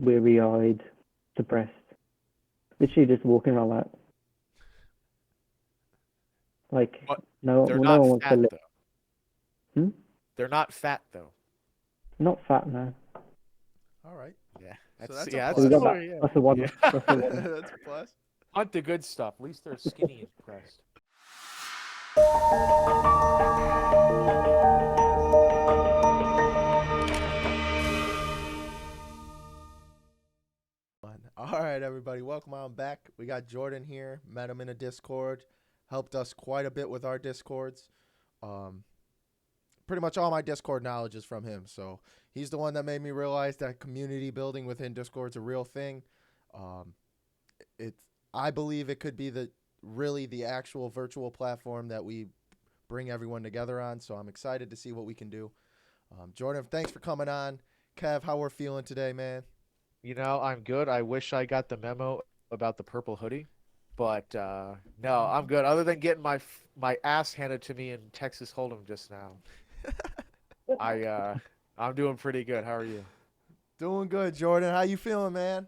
weary-eyed, depressed. Literally just walking around like But no they're no not one wants to fat live. though. Hmm? They're not fat though. Not fat, no. All right. Yeah, So that's that's a yeah, So that's we got plus. that. similar. Yeah, That's the one. That's the yeah. one. That's a plus. Hunt the good stuff. At least they're skinny and depressed. All right, everybody. Welcome on back. We got Jordan here. Met him in a Discord. Helped us quite a bit with our Discords. Um, Pretty much all my Discord knowledge is from him. So he's the one that made me realize that community building within Discord's a real thing. Um, it's I believe it could be the actual virtual platform that we bring everyone together on. So I'm excited to see what we can do. Jordan, thanks for coming on. Kev, how we're feeling today, man? I'm good. I wish I got the memo about the purple hoodie, but no, I'm good. Other than getting my ass handed to me in Texas Hold'em just now, I I'm doing pretty good. How are you? Doing good, Jordan. How you feeling, man?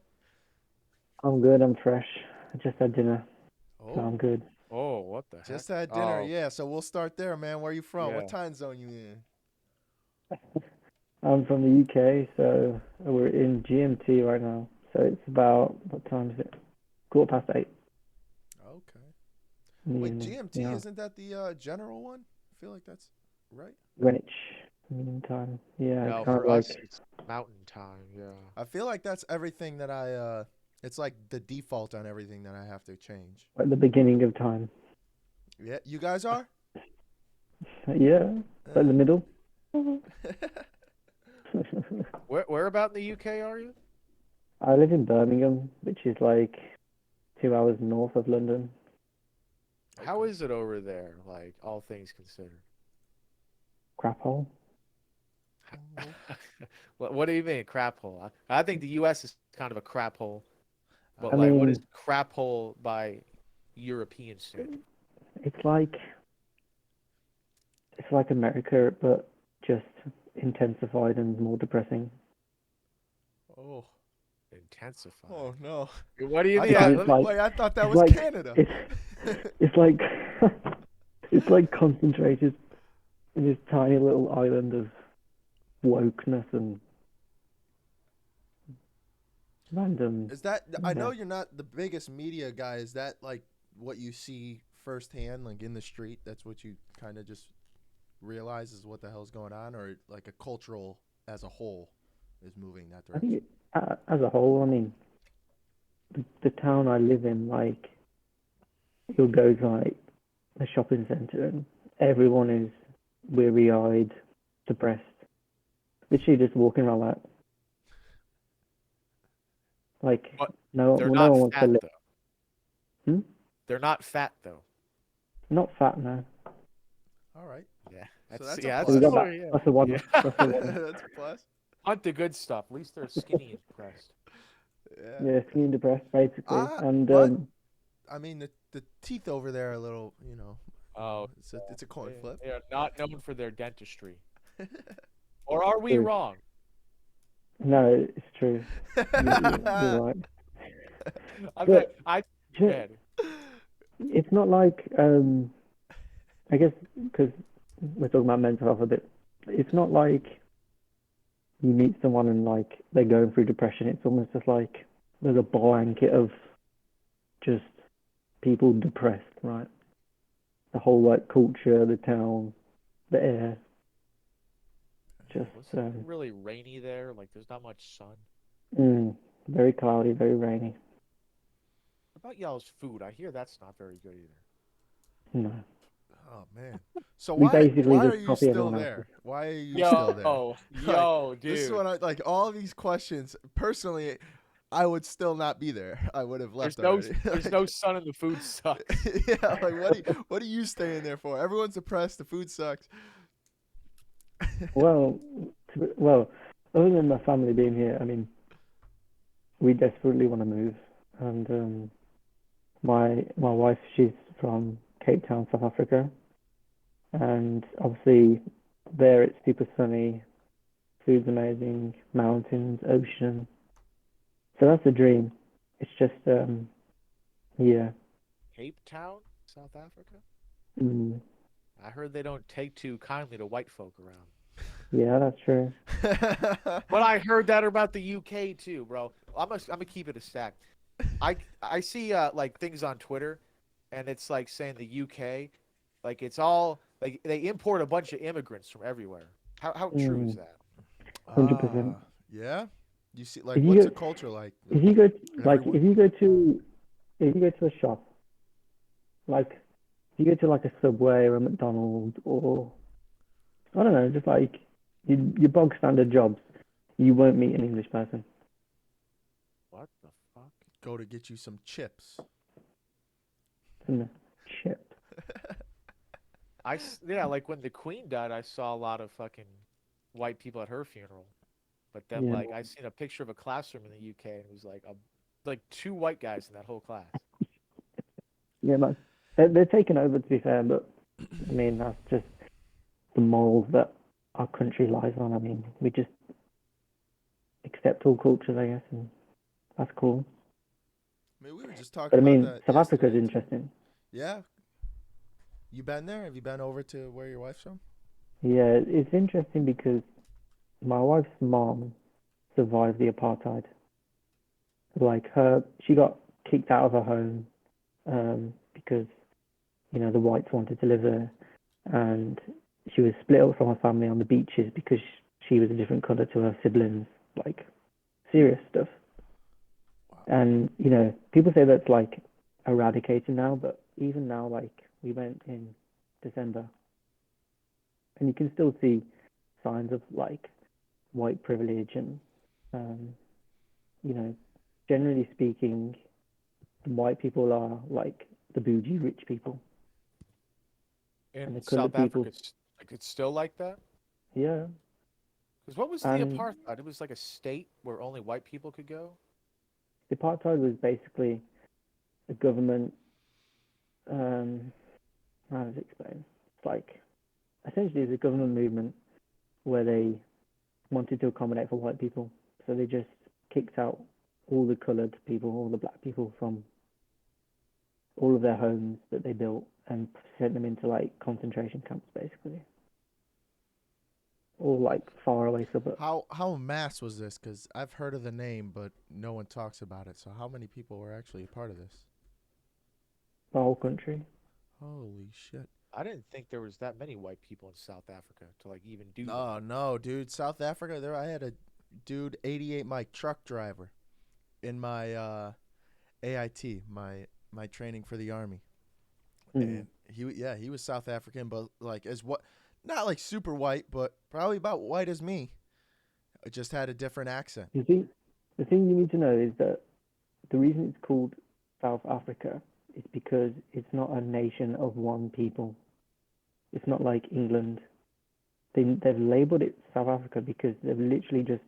I'm good. I'm fresh. I just had dinner, so Oh, I'm good. Oh, what the heck? just had dinner. Oh, Yeah, so we'll start there, man. Where you from? What yeah. time zone you in? I'm from the UK, so we're in GMT right now. So it's about what time is it? 8:15 Okay. in the Wait, evening. GMT, Yeah, isn't that the general one? I feel like that's right. Greenwich Mean Time. Yeah, it's No, kind of for like us it's mountain time. Yeah. I feel like that's everything that it's like the default on everything that I have to change. at the beginning of time. Yeah, you guys are? Yeah, like the Uh, middle. Where about in the UK are you? I live in Birmingham, which is like 2 hours north of London. How okay. is it over there, like all things considered? Crap hole. What do you mean, crap hole? I think the U.S. is kind of a crap hole, but I like, what is mean, crap hole by European standard? it's like it's like America, but just intensified and more depressing. Oh, Intensified. oh no. What do you I mean? Because thought it's like wait, I thought that it's was like Canada. it's it's like it's like concentrated in this tiny little island of wokeness and random. Is that I Yeah, know you're not the biggest media guy. Is that like what you see firsthand, like in the street? That's what you kind of just realize is what the hell's going on, or like a cultural as a whole is moving that I think direction. as a whole, I mean, the town I live in, like you'll go to like a shopping centre and everyone is weary-eyed, depressed. Literally just walking around like But no they're no not one wants to fat live. though. Hmm? They're not fat though. Not fat, no. All right, Yeah, so that's that's a yeah, So that's we got plus. that. similar. Yeah, That's the one. That's the yeah. one. That's a plus. Hunt the good stuff. At least they're skinny and depressed. Yeah. Yeah, skinny depressed basically. And But I mean the teeth over there are a little, Oh, it's a coin flip. they are not known for their dentistry. Or are we true. wrong? No, it's true. You're right. I bet But I ju- man. it's not like I guess because we're talking about mental health a bit. It's not like you meet someone and like they're going through depression. It's almost just like there's a blanket of just people depressed, right? The whole like culture, the town, the air, just Was it really rainy there? Like there's not much sun. mm, very cloudy, very rainy. What about y'all's food? I hear that's not very good either. No, Oh man. So we why basically why are just you copy still everyone else's. there? Why are you still there? Yo, Like yo, this is dude. what I like all these questions. Personally, I would still not be there. I would have left already. There's no sun and the food sucks. Yeah, like what are you staying there for? Everyone's depressed. The food sucks. Well, well, other than my family being here, I mean, we desperately want to move, and my wife, she's from Cape Town, South Africa, and obviously there it's super sunny, food's amazing, mountains, ocean, So that's the dream. It's just yeah. Cape Town, South Africa. Mm, I heard they don't take too kindly to white folk around. yeah, that's true. But I heard that about the UK too, bro. I'm gonna keep it a stack. I see like things on Twitter, and it's like saying the UK, like it's all like they import a bunch of immigrants from everywhere. How true is Mm, that? 100%. Yeah. You see, like, If what's you the go, culture like? if you go, like, Everyone. if you go to a shop, like, if you go to like a Subway or a McDonald's or I don't know, just like your bog standard jobs, you won't meet an English person. What the fuck? Go to get you some chips. And shit. Yeah, like when the Queen died, I saw a lot of fucking white people at her funeral. But then Yeah, like I seen a picture of a classroom in the UK, and it was like two white guys in that whole class. yeah, man. They're taking over to be fair, but I mean that's just the morals that our country lies on. I mean, we just accept all cultures, I guess, and that's cool. I mean, we were just But talking I about mean, that South Africa is yesterday too. interesting. Yeah. You been there? Have you been over to where your wife's from? Yeah, it's interesting because my wife's mom survived the apartheid. Like she got kicked out of her home because the whites wanted to live there, and she was split up from her family on the beaches because she was a different color to her siblings. Like serious stuff. Wow. And people say that's like eradicated now, but even now, like we went in December, and you can still see signs of like white privilege and um, you know, generally speaking, white people are like the bougie rich people, and In the South colored people, Africa, it's still like that. yeah. Because what was the And apartheid? It was like a state where only white people could go. the apartheid was basically a government. Um, how does it explain? It's like essentially it's a government movement where they wanted to accommodate for white people, so they just kicked out all the colored people, all the black people from all of their homes that they built and sent them into like concentration camps, basically, or like far away suburbs. How mass was this? Because I've heard of the name, but no one talks about it. So how many people were actually a part of this? The whole country. Holy shit! I didn't think there was that many white people in South Africa to like even do No, that. no, dude. South Africa. There, I had a dude, 88 Mike truck driver, in my AIT, my training for the army, Mm. and he was South African, but like as what, not like super white, but probably about white as me. It just had a different accent. The thing you need to know is that the reason it's called South Africa is because it's not a nation of one people. It's not like England. They've labeled it South Africa because they've literally just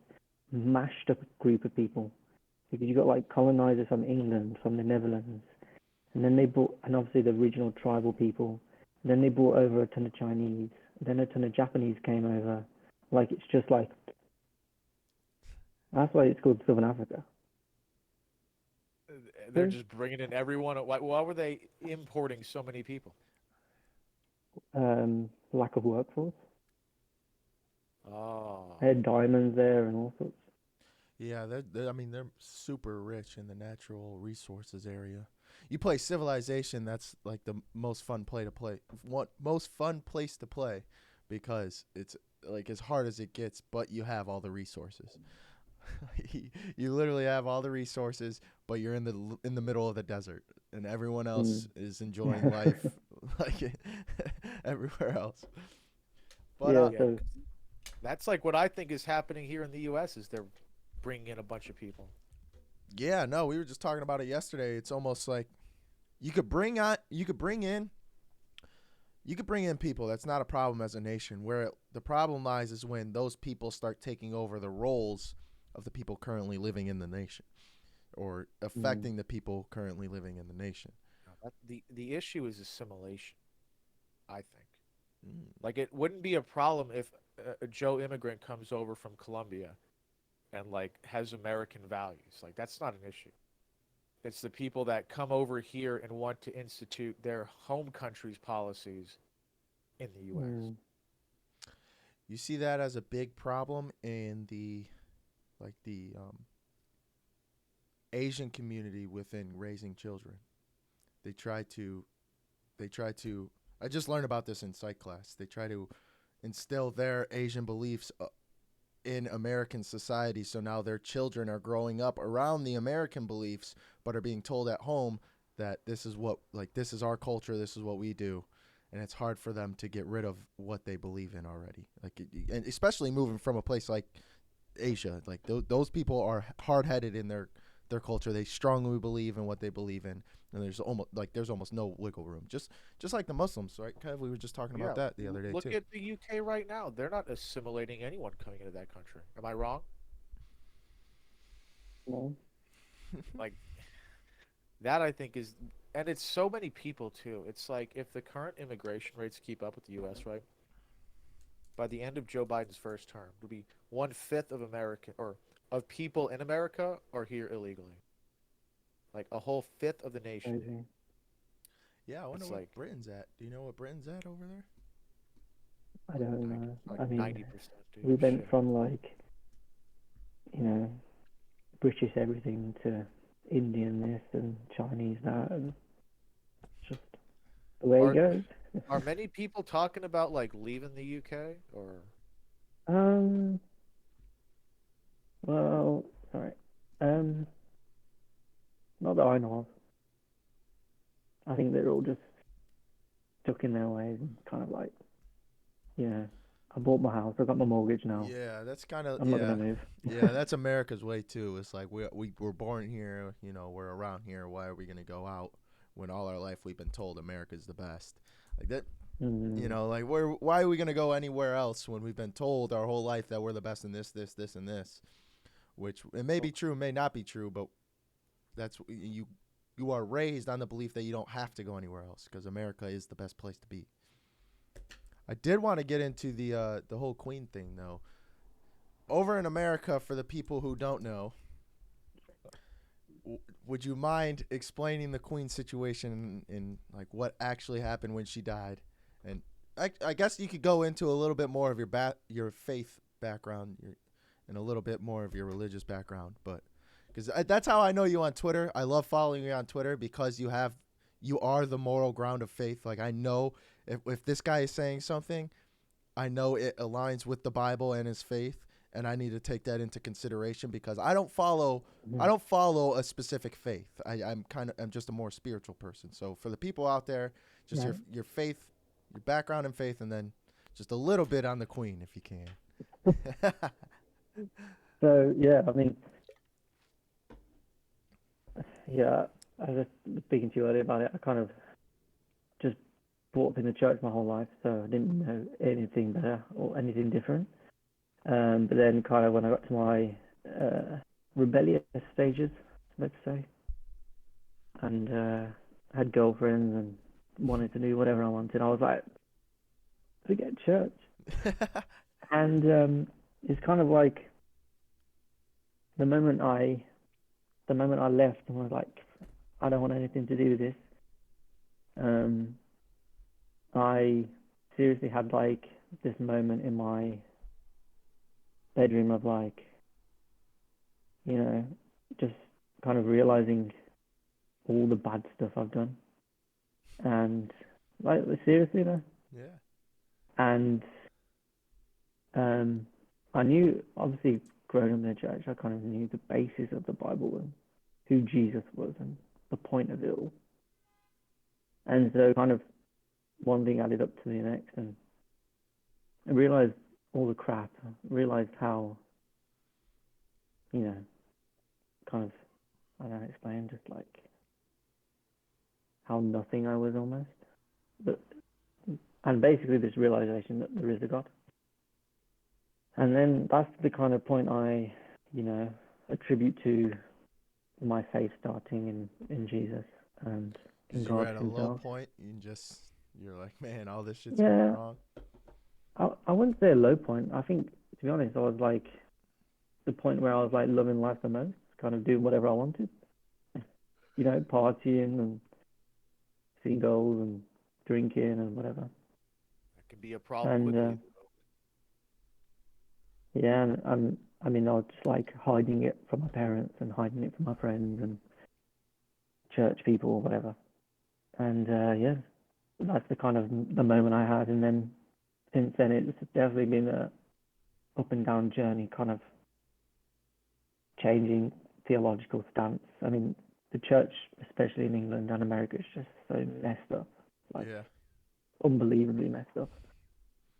mashed up a group of people. Because you got like colonizers from England, from the Netherlands, and then they brought, and obviously the original tribal people. And then they brought over a ton of Chinese. Then a ton of Japanese came over. Like it's just like that's why it's called Southern Africa. They're See? just bringing in everyone. Why were they importing so many people? Lack of workforce. Oh, They had diamonds there and all sorts. Yeah, I mean, they're super rich in the natural resources area. You play Civilization, that's like the most fun play to play. What most fun place to play because it's like as hard as it gets, but you have all the resources. You literally have all the resources, but you're in the middle of the desert, and everyone else Mm. is enjoying life like everywhere else. But Yeah, yeah. so That's like what I think is happening here in the U.S. is they're bringing in a bunch of people. yeah, no, we were just talking about it yesterday. It's almost like you could bring on, you could bring in people. That's not a problem as a nation. The problem lies is when those people start taking over the roles of the people currently living in the nation, or mm, affecting the people currently living in the nation. The issue is assimilation. I think Mm. like it wouldn't be a problem if a Joe immigrant comes over from Colombia and like has American values. Like that's not an issue. It's the people that come over here and want to institute their home country's policies in the U.S. Mm. You see that as a big problem in the Asian community within raising children. They try to I just learned about this in psych class. They try to instill their Asian beliefs in American society, so now their children are growing up around the American beliefs but are being told at home that this is our culture, this is what we do. And it's hard for them to get rid of what they believe in already. And especially moving from a place like Asia, like those people are hard-headed in their culture. They strongly believe in what they believe in, and there's almost no wiggle room. Just like the Muslims, right? Kev, we were just talking about that the other day Look too. at the UK right now. They're not assimilating anyone coming into that country. Am I wrong? No. Like that, I think is, and it's so many people too. It's like if the current immigration rates keep up with the U.S., right? By the end of Joe Biden's first term, it'll be 1/5 of American or of people in America are here illegally. Like a whole fifth of the nation. Crazy. Yeah, I wonder It's what like Britain's at. Do you know what Britain's at over there? I don't know. like I mean, 90%, dude. we went Shit. from like, British everything to Indian this and Chinese that, and it's just the way Are- it goes. Are many people talking about like leaving the UK or? Um. Well, sorry. Um. Not that I know of. I think they're all just stuck in their ways and kind of like, I bought my house. I got my mortgage now. Yeah, that's kind of I'm not gonna move. yeah, that's America's way too. It's like we were born here, we're around here. Why are we gonna go out when all our life we've been told America's the best? Like that, Mm. like why are we gonna go anywhere else when we've been told our whole life that we're the best in this, and this? Which it may be true, may not be true, but that's you are raised on the belief that you don't have to go anywhere else because America is the best place to be. I did want to get into the whole Queen thing though. Over in America, for the people who don't know, would you mind explaining the Queen situation and like what actually happened when she died? And I guess you could go into a little bit more of your faith background and a little bit more of your religious background, but because that's how I know you on Twitter. I love following you on Twitter because you are the moral ground of faith. Like I know if this guy is saying something, I know it aligns with the Bible and his faith, and I need to take that into consideration because I don't follow a specific faith. I'm just a more spiritual person. So for the people out there, just Right. your faith, your background in faith, and then just a little bit on the Queen if you can. So yeah, I mean, yeah, I was just speaking to you earlier about it. I kind of just brought up in the church my whole life, so I didn't know anything better or anything different. But then kind of when I got to my rebellious stages, let's say, and had girlfriends and wanted to do whatever I wanted, I was like, forget church. And it's kind of like the moment I left and was like, I don't want anything to do with this. I seriously had like this moment in my bedroom of like, just kind of realizing all the bad stuff I've done, and like seriously though. Yeah. And I knew, obviously, growing up in the church, I kind of knew the basis of the Bible and who Jesus was and the point of it all. And so, kind of, one thing added up to the next, and I realized all the crap. I realized how, kind of, I don't know how to explain, just like how nothing I was almost. And basically, this realization that there is a God. And then that's the kind of point I, attribute to my faith starting in Jesus and in Because you were God at a low himself. point, you're like, man, all this shit's Yeah. going wrong. I wouldn't say a low point. I think, to be honest, I was like the point where I was like loving life the most, kind of doing whatever I wanted, partying and seeing girls and drinking and whatever. That can be a problem And quickly. yeah, and I mean, I was just like hiding it from my parents and hiding it from my friends and church people or whatever. And yeah, that's the kind of the moment I had. And then since then, it's definitely been a up and down journey, kind of changing theological stance. I mean, the church, especially in England and America, is just so messed up, like Yeah. unbelievably messed up.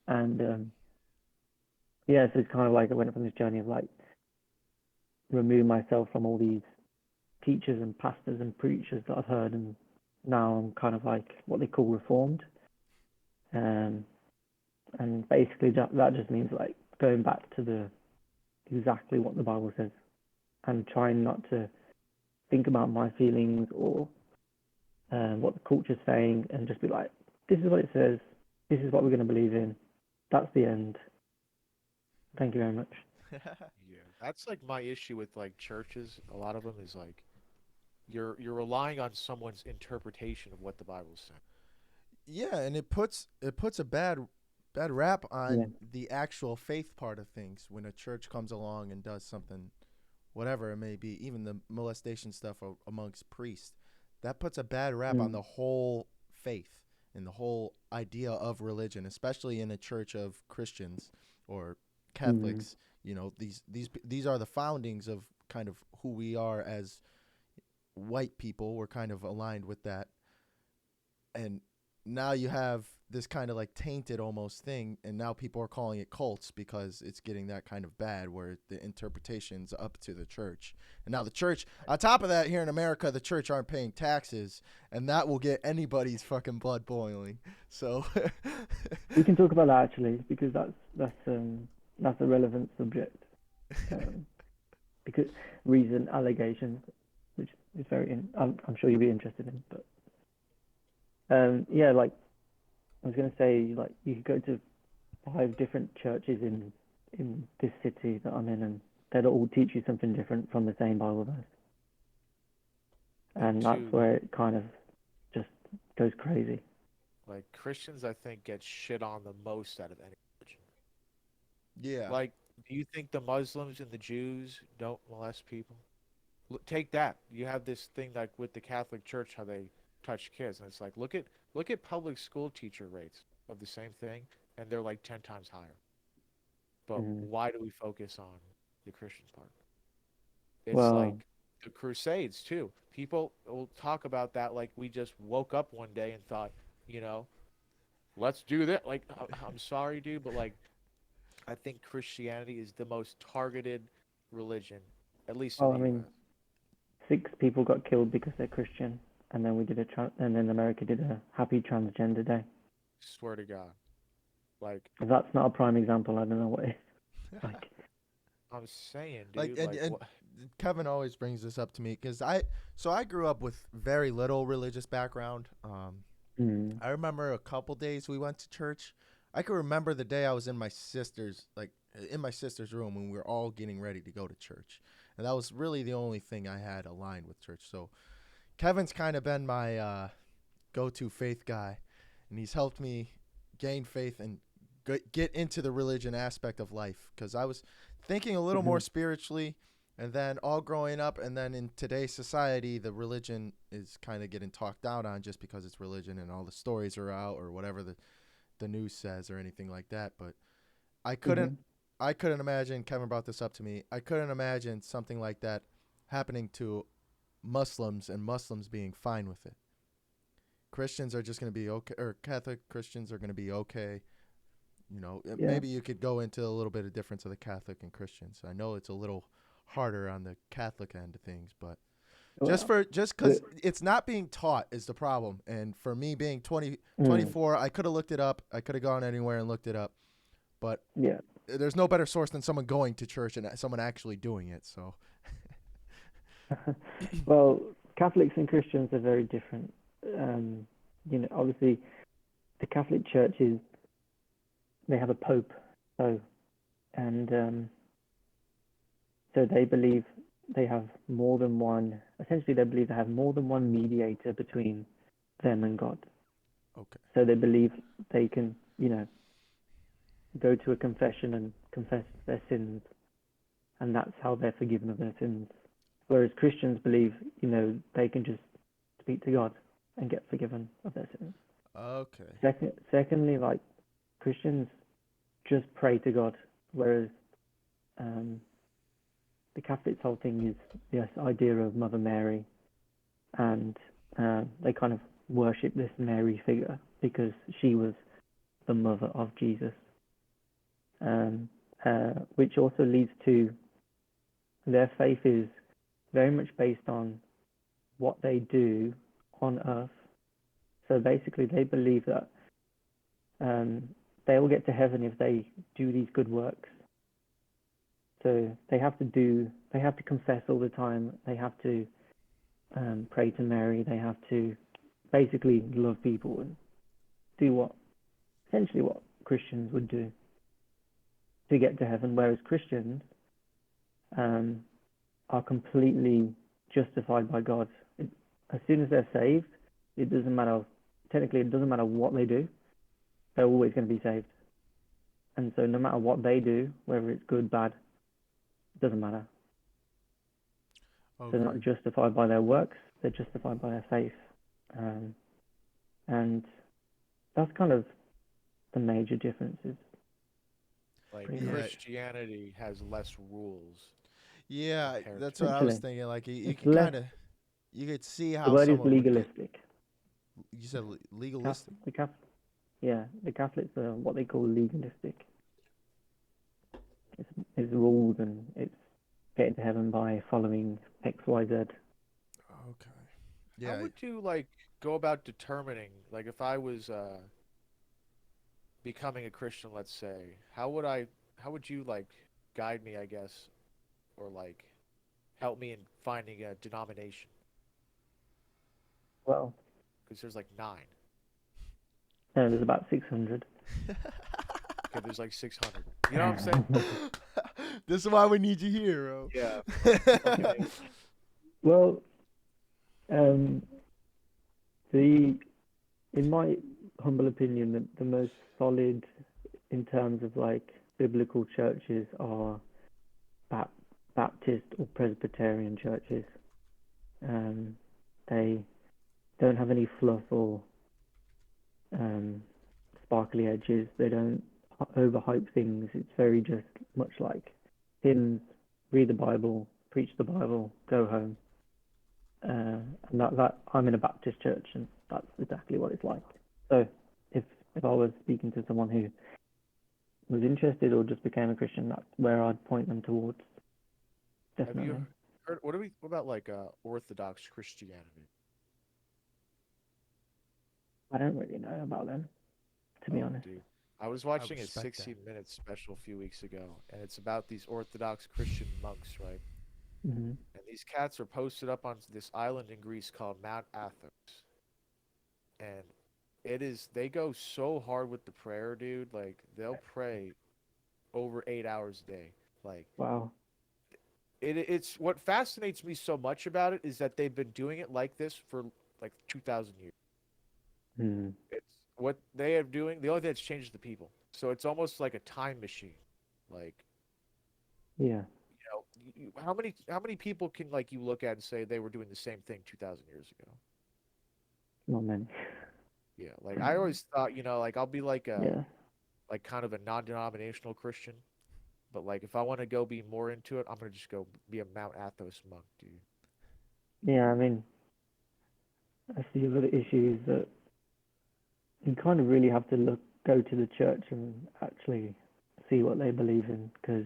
And yeah, so it's kind of like I went from this journey of like remove myself from all these teachers and pastors and preachers that I've heard, and now I'm kind of like what they call reformed. And basically that just means like going back to the exactly what the Bible says and trying not to think about my feelings or what the culture's saying, and just be like, this is what it says, this is what we're going to believe in, that's the end. Thank you very much. Yeah, that's like my issue with like churches. A lot of them is like you're relying on someone's interpretation of what the Bible's saying. Yeah, and it puts a bad rap Yeah. on the actual faith part of things when a church comes along and does something, whatever it may be, even the molestation stuff amongst priests. That puts a bad rap on Mm. the whole faith and the whole idea of religion, especially in a church of Christians or Mm. Catholics. These are the foundings of kind of who we are as white people. We're kind of aligned with that, and now you have this kind of like tainted almost thing, and now people are calling it cults because it's getting that kind of bad where the interpretation's up to the church. And now the church, on top of that, here in America, the church aren't paying taxes, and that will get anybody's fucking blood boiling. So We can talk about that actually, because that's a relevant subject. Um, because recent allegations, which is I'm sure you'll be interested in. But yeah, like I was gonna say, like you could go to 5 different churches in this city that I'm in, and they'll all teach you something different from the same Bible verse, And and that's two, where it kind of just goes crazy. like Christians, I think get shit on the most out of any religion. yeah. Like, do you think the Muslims and the Jews don't molest people? Take that. You have this thing like with the Catholic Church, how they touch kids, and it's like look at public school teacher rates of the same thing, and they're like 10 times higher. But Mm. why do we focus on the Christian part? It's Well, like the Crusades too. People will talk about that like we just woke up one day and thought, you know, let's do that. Like, I'm sorry, dude, but like, I think Christianity is the most targeted religion, at least in well, the I mean, U.S. 6 people got killed because they're Christian, and then and then America did a Happy Transgender Day. Swear to God. Like, If that's not a prime example, I don't know what is. Like, I'm saying, Like dude, like, and what? Kevin always brings this up to me because I grew up with very little religious background. mm, I remember a couple days we went to church. I can remember the day I was in my sister's room when we were all getting ready to go to church. And that was really the only thing I had aligned with church. So Kevin's kind of been my go-to faith guy, and he's helped me gain faith and get into the religion aspect of life because I was thinking a little more mhm, spiritually, and then all growing up, and then in today's society, the religion is kind of getting talked down on just because it's religion and all the stories are out or whatever the news says or anything like that. But I couldn't mhm. I couldn't imagine. Kevin brought this up to me. I couldn't imagine something like that happening to Muslims and Muslims being fine with it. Christians are just going to be okay, or Catholic Christians are going to be okay. Yeah. Maybe you could go into a little bit of difference of the Catholic and Christians. I know it's a little harder on the Catholic end of things, but Well, just because but, it's not being taught is the problem. And for me being 20, mm, 24, I could have looked it up. I could have gone anywhere and looked it up, but yeah. there's no better source than someone going to church and someone actually doing it. So Well, Catholics and Christians are very different. Obviously, the Catholic Church they have a pope, so, and So they believe they have more than one. Essentially, they believe they have more than one mediator between them and God. Okay. So they believe they can, go to a confession and confess their sins, and that's how they're forgiven of their sins. Whereas Christians believe, they can just speak to God and get forgiven of their sins. Okay. Secondly, like Christians just pray to God, whereas the Catholics' whole thing is this idea of Mother Mary, and they kind of worship this Mary figure because she was the mother of Jesus, which also leads to their faith is very much based on what they do on earth. So basically, they believe that they will get to heaven if they do these good works. So they have to confess all the time. They have to pray to Mary. They have to basically love people and do essentially what Christians would do to get to heaven. Whereas Christians are completely justified by God. As soon as they're saved, it doesn't matter. Technically, it doesn't matter what they do. They're always going to be saved. And so no matter what they do, whether it's good, bad, it doesn't matter. Okay. They're not justified by their works, they're justified by their faith. And that's kind of the major differences. Like Pretty much. Christianity has less rules. Yeah, compared that's to- what I was Essentially, thinking. Like you it's could less. you could see The how word is someone would get. legalistic. You said legalistic. The Catholics are what they call legalistic. It's rules and it's getting to heaven by following X, Y, Z. Okay. How Yeah. would you like go about determining, like, if I was becoming a Christian, let's say, how would you like guide me, I guess, or like help me in finding a denomination? Well, Because there's like 9. no, there's about 600. Okay, there's like 600. You know what I'm saying? This is why we need you here, bro. Yeah. Okay. Well, um, in my humble opinion, the most solid in terms of like biblical churches are Baptist or Presbyterian churches. They don't have any fluff or sparkly edges. They don't overhype things. It's very just much like hymns, read the Bible, preach the Bible, go home. And that I'm in a Baptist church, and that's exactly what it's like. So if I was speaking to someone who was interested or just became a Christian, that's where I'd point them towards. Have Definitely. you heard what about like Orthodox Christianity? I don't really know about them, to be honest. Dude. I was watching a respect that. 60-minute special a few weeks ago, and it's about these Orthodox Christian monks, right? Hmm. And these cats are posted up on this island in Greece called Mount Athos. And they go so hard with the prayer, dude. Like, they'll pray over 8 hours a day. Like, Wow. it's what fascinates me so much about it is that they've been doing it like this for like 2,000 years. Hmm. It's what they are doing. The only thing that's changed is the people. So it's almost like a time machine. Like, Yeah. how many people can like you look at and say they were doing the same thing 2,000 years ago? Not many. Yeah, like I always thought, like I'll be like Yeah. like kind of a non-denominational Christian, but like if I want to go be more into it, I'm gonna just go be a Mount Athos monk, dude. Yeah, I mean, I see a lot of issues that you kind of really have to go to the church and actually see what they believe in, because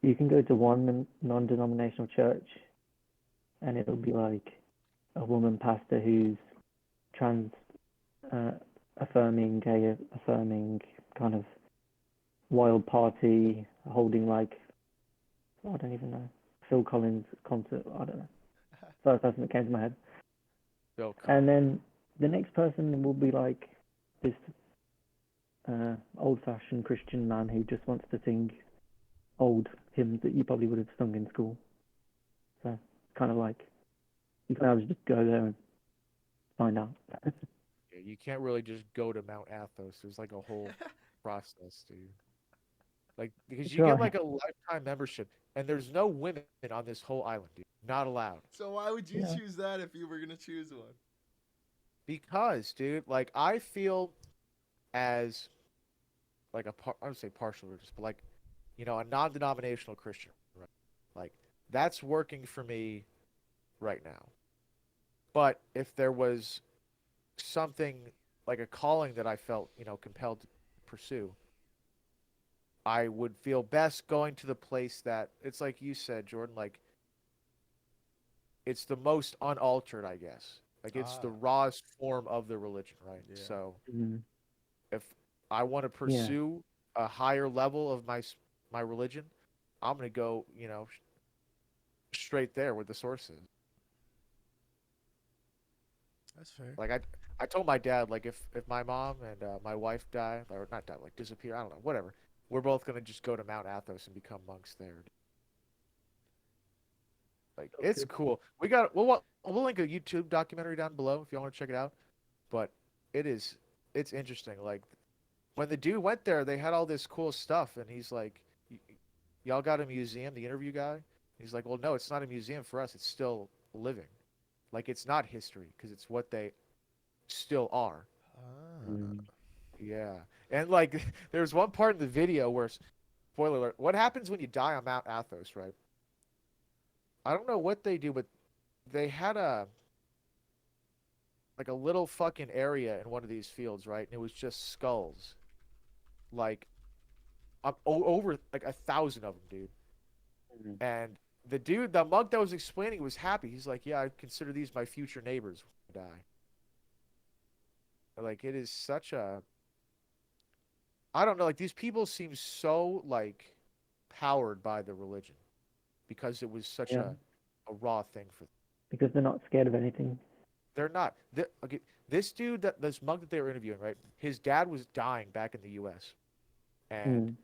you can go to one non-denominational church and it'll be like a woman pastor who's trans affirming, gay affirming, kind of wild party, holding like, I don't even know, Phil Collins concert, I don't know. First person that came to my head. So And then the next person will be like this old-fashioned Christian man who just wants to sing old hymns that you probably would have sung in school. So it's kind of like you can always just go there and find out. Yeah, you can't really just go to Mount Athos. There's like a whole process, dude. Like because you get Try. like a lifetime membership, and there's no women on this whole island, dude. Not allowed. So why would you Yeah. choose that if you were gonna choose one? Because, dude, like I feel as like I would say partial religious, but like, a non-denominational Christian, right? Like that's working for me right now. But if there was something like a calling that I felt, compelled to pursue, I would feel best going to the place that it's like you said, Jordan, like it's the most unaltered, I guess. Like it's the Ah, rawest form of the religion, right? yeah. So Mm, if I want to yeah. pursue a higher level of my religion, I'm gonna go, straight there with the sources. That's fair. Like I told my dad, like if my mom and my wife die or not die, like disappear, I don't know, whatever. We're both gonna just go to Mount Athos and become monks there. Like That's it's good. cool. We'll link a YouTube documentary down below if you want to check it out. But it is it's interesting. Like when the dude went there, they had all this cool stuff, and he's like, "Y'all got a museum?" The interview guy, he's like, "Well, no, it's not a museum for us. It's still living. Like it's not history because it's what they still are." Ah. Mm, Yeah, and like there's one part in the video where, spoiler alert, what happens when you die on Mount Athos, right? I don't know what they do, but they had a like a little fucking area in one of these fields, right? And it was just skulls, like over like 1,000 of them, dude. mm. And the monk that was explaining was happy. He's like, "Yeah, I consider these my future neighbors when I die." Like it is such a, I don't know, like these people seem so like powered by the religion because it was such Yeah. a raw thing for them. Because they're not scared of anything. They're not. Okay, this monk that they were interviewing, right? His dad was dying back in the U.S. and Mm.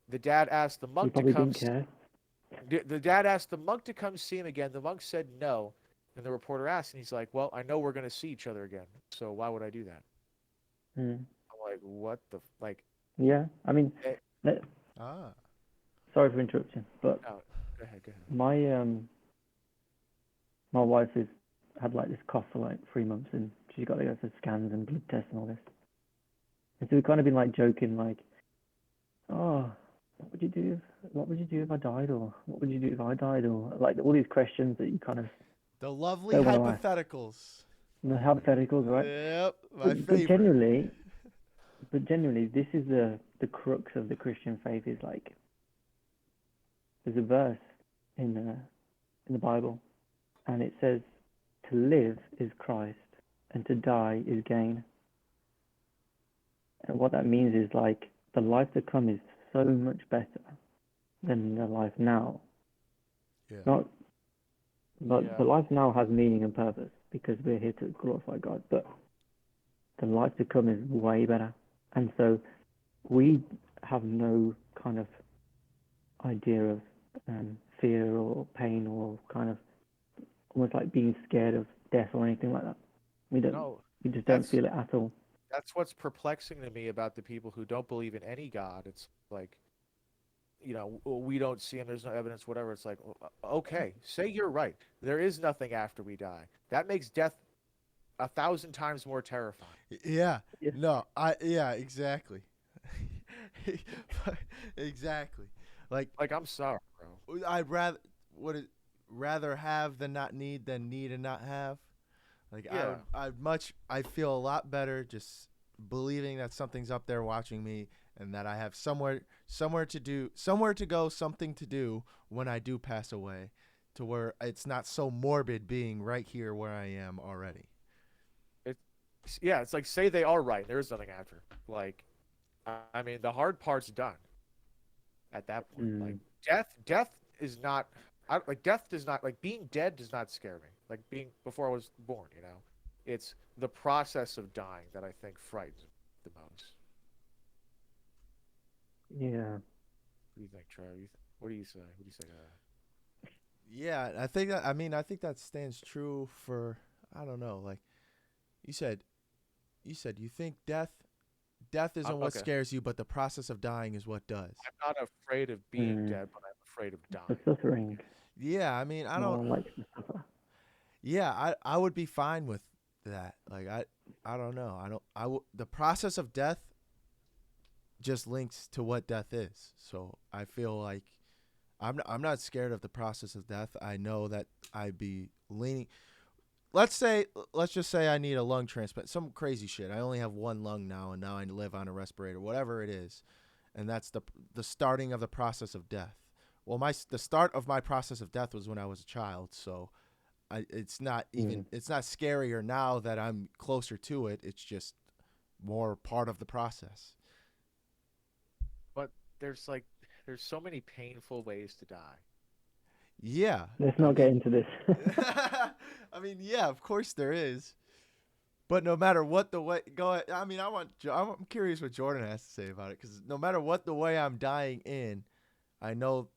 the dad asked the He monk to probably come. didn't care. The dad asked the monk to come see him again. The monk said no, and the reporter asked, and he's like, "Well, I know we're gonna see each other again, so why would I do that?" Mm. I'm like, "What the like?" Yeah. I mean, Eh, let, Ah. sorry for interrupting, but no, go ahead, go ahead. my wife has had like this cough for like 3 months, and she's got to go for scans and blood tests and all this. And so we've kind of been like joking, like, oh, what would you do if I died, or what would you do if I died, or like all these questions that you kind of The lovely don't want to ask. hypotheticals. The hypotheticals, right? Yep, my But, but favorite. genuinely, but genuinely, this is the crux of the Christian faith. Is like there's a verse in the Bible, and it says, "To live is Christ, and to die is gain." And what that means is like the life to come is so much better than the life now. Yeah. Not, but Yeah, the life now has meaning and purpose because we're here to glorify God. But the life to come is way better, and so we have no kind of idea of fear or pain or kind of almost like being scared of death or anything like that. We don't. no, We just don't that's feel it at all. that's what's perplexing to me about the people who don't believe in any God. It's like, we don't see him. There's no evidence, whatever. It's like, okay, say you're right. There is nothing after we die. That makes death 1,000 times more terrifying. Yeah. Yeah. No, yeah, exactly. Exactly. Like Like, I'm sorry, bro. I'd rather would it rather have than not need than need and not have. Like Yeah. I feel a lot better just believing that something's up there watching me and that I have somewhere to go, something to do when I do pass away, to where it's not so morbid being right here where I am already. Yeah, it's like, say they are right. There is nothing after. Like, I mean, the hard part's done at that point. Like, Mm, death is not, death does not, like, being dead does not scare me. Like, being, before I was born, It's the process of dying that I think frightens me the most. yeah. What do you think, Trevor? What do you say? What do you say to that? Yeah, I think that stands true for, I don't know, like you said you think death isn't what Okay. scares you, but the process of dying is what does. I'm not afraid of being Mm. dead, but I'm afraid of The dying. suffering. Yeah, I mean, I No don't. one likes to suffer. Yeah, I would be fine with that. Like I don't know. The process of death just links to what death is. So I feel like I'm not scared of the process of death. I know that I'd be leaning. Let's just say I need a lung transplant. Some crazy shit. I only have one lung now, and now I live on a respirator. Whatever it is, and that's the starting of the process of death. Well, the start of my process of death was when I was a child. So Mm. it's not scarier now that I'm closer to it. It's just more part of the process. But there's like there's so many painful ways to die. Yeah, Let's I not get mean, into this. I mean, yeah, of course there is. But no matter what the way, go ahead. I mean, I'm curious what Jordan has to say about it because no matter what the way I'm dying in, I know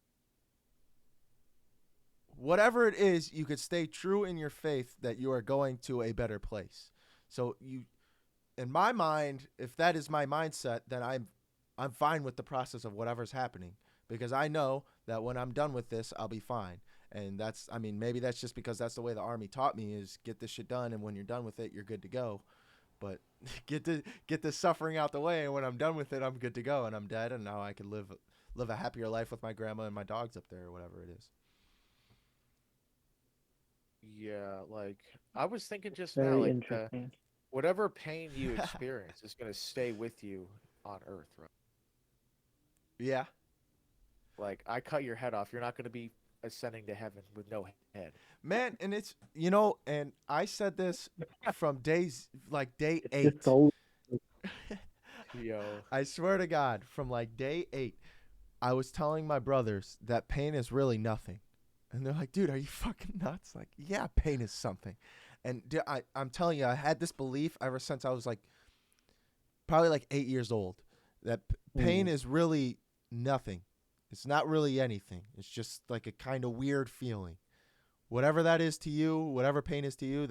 whatever it is, you could stay true in your faith that you are going to a better place. So in my mind, if that is my mindset, then I'm fine with the process of whatever's happening because I know that when I'm done with this, I'll be fine. And I mean, maybe that's just because that's the way the army taught me is get this shit done, and when you're done with it, you're good to go. But get the suffering out the way, and when I'm done with it, I'm good to go, and I'm dead, and now I can live a happier life with my grandma and my dogs up there, or whatever it is. Yeah, like I was thinking just now, Very like interesting. whatever pain you experience is gonna stay with you on Earth, right? Yeah, Like I cut your head off, you're not gonna be ascending to heaven with no head. man, and it's and I said this from day It's just 8. soul. Yo, I swear to God, from like day 8, I was telling my brothers that pain is really nothing. And they're like, dude, are you fucking nuts? Like, yeah, pain is something. And I'm telling you, I had this belief ever since I was like, probably like 8 years old, that pain Mm. is really nothing. It's not really anything. It's just like a kind of weird feeling. Whatever that is to you, whatever pain is to you,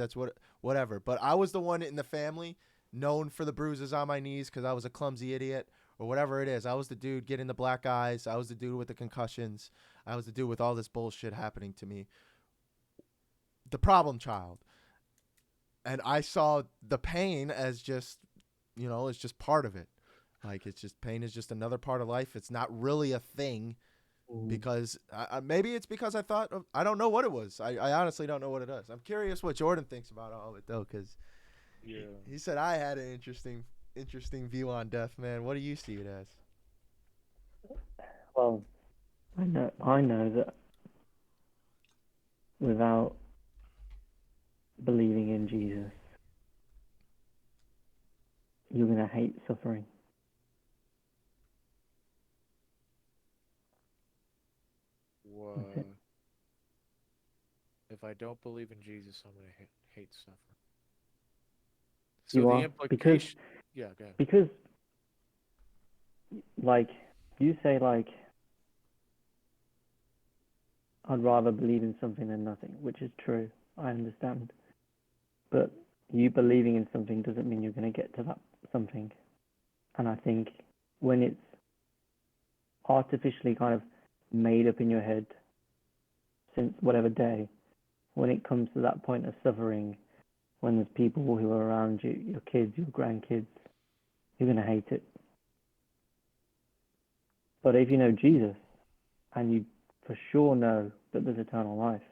whatever. But I was the one in the family known for the bruises on my knees because I was a clumsy idiot or whatever it is. I was the dude getting the black eyes. I was the dude with the concussions. I was the dude with all this bullshit happening to me. The problem child. And I saw the pain as just, it's just part of it. Like it's just pain is just another part of life. It's not really a thing Mm. because maybe it's because I don't know what it was. I honestly don't know what it is. I'm curious what Jordan thinks about all of it though, because yeah. he said I had an interesting view on death, man. What do you see it as? Well, I know that without believing in Jesus, you're gonna hate suffering. That's it. If I don't believe in Jesus, I'm gonna hate suffering. So You the are because implication, yeah, go ahead. because like you say like I'd rather believe in something than nothing, which is true. I understand. But you believing in something doesn't mean you're going to get to that something. And I think when it's artificially kind of made up in your head since whatever day, when it comes to that point of suffering, when there's people who are around you, your kids, your grandkids, you're going to hate it. But if you know Jesus and you for sure know that there's eternal life,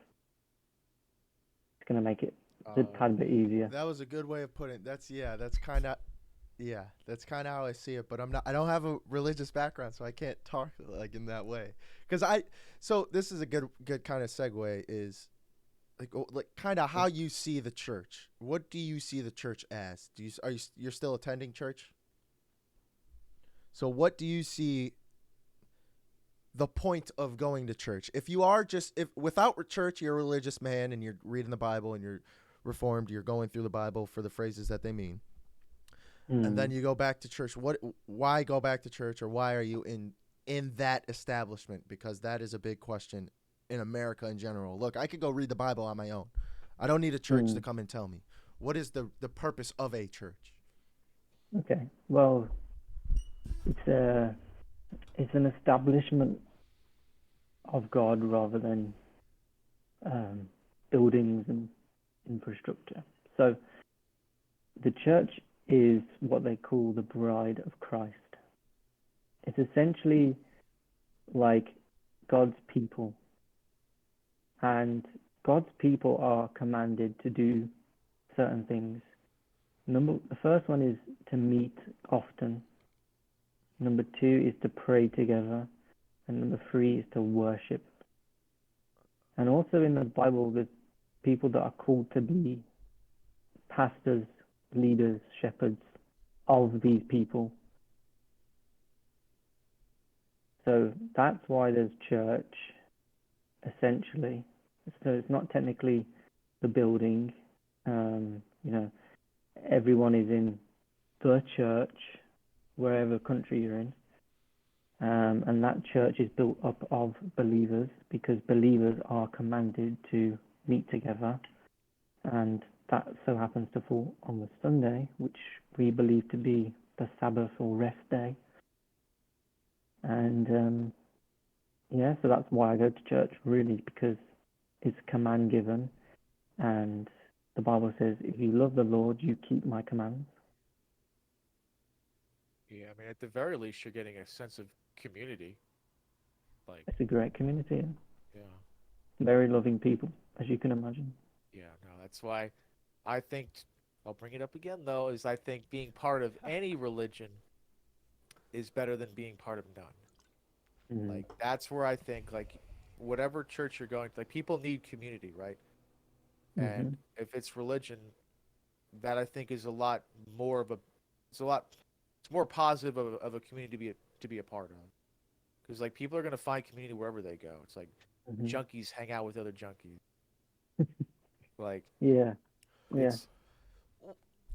it's going to make it a tad bit easier. That was a good way of putting it. That's kind of how I see it, but I don't have a religious background, so I can't talk like in that way. So this is a good kind of segue is like kind of how you see the church. What do you see the church as? You're still attending church? So what do you see the point of going to church? If you are if without church, you're a religious man and you're reading the Bible and you're reformed, you're going through the Bible for the phrases that they mean. And then you go back to church. Why go back to church, or why are you in in that establishment? Because that is a big question in America in general. Look, I could go read the Bible on my own. I don't need a church to come and tell me. What is the purpose of a church? Okay. Well, it's an establishment of God rather than buildings and infrastructure. So the church is what they call the bride of Christ. It's essentially like God's people. And God's people are commanded to do certain things. The first one is to meet often. Number 2 is to pray together. And number 3 is to worship. And also in the Bible, there's people that are called to be pastors, leaders, shepherds of these people. So that's why there's church, essentially. So it's not technically the building. Everyone is in the church, wherever country you're in. And that church is built up of believers because believers are commanded to meet together. And that so happens to fall on the Sunday, which we believe to be the Sabbath or rest day. And so that's why I go to church, really, because it's command given. And the Bible says, if you love the Lord, you keep my commands. Yeah, I mean, at the very least, you're getting a sense of community. Like, It's a great community. yeah. Very loving people, as you can imagine. Yeah, no, that's why I think, I'll bring it up again, though, is I think being part of any religion is better than being part of none. Like, that's where I think, like, whatever church you're going to, like, people need community, right? And if it's religion, that I think is a lot more of it's more positive of a community to be a part of. Because, like, people are going to find community wherever they go. It's like junkies hang out with other junkies. Like, yeah. It's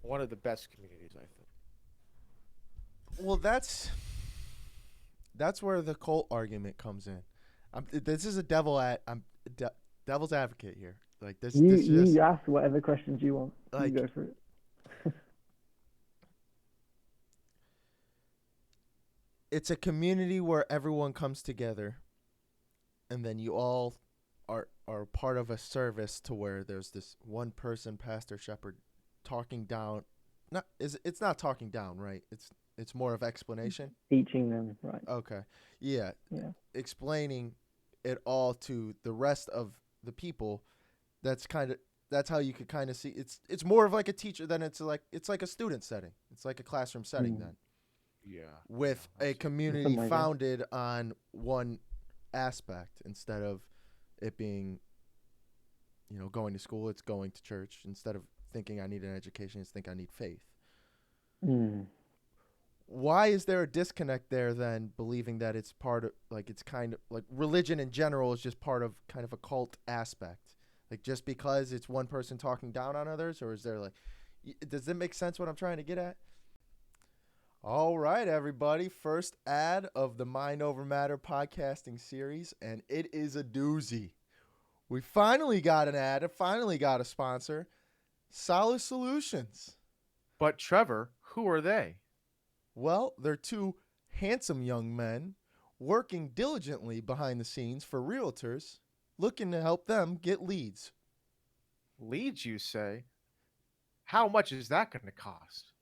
one of the best communities, I think. Well, that's where the cult argument comes in. This is a devil's advocate here. Like this, you ask whatever questions you want. Like, you go for it. It's a community where everyone comes together, and then you all are part of a service to where there's this one person, pastor, shepherd, talking down. It's not talking down, right? It's more of explanation. Teaching them, right? Okay, yeah. Explaining it all to the rest of the people. That's how you could kind of see it's more of like a teacher than it's like a student setting. It's like a classroom setting then. Yeah. With a community founded on one aspect instead of it being, going to school, it's going to church. Instead of thinking I need an education, it's think I need faith. Why is there a disconnect there then, believing that it's part of, like, it's kind of like religion in general is just part of kind of a cult aspect? Like, just because it's one person talking down on others, or is there like, does it make sense what I'm trying to get at? All right, everybody. First ad of the Mind Over Matter podcasting series, and it is a doozy. We finally got an ad, finally got a sponsor, Solace Solutions. But Trevor, who are they? Well, they're two handsome young men working diligently behind the scenes for realtors, looking to help them get leads. Leads, you say? How much is that going to cost?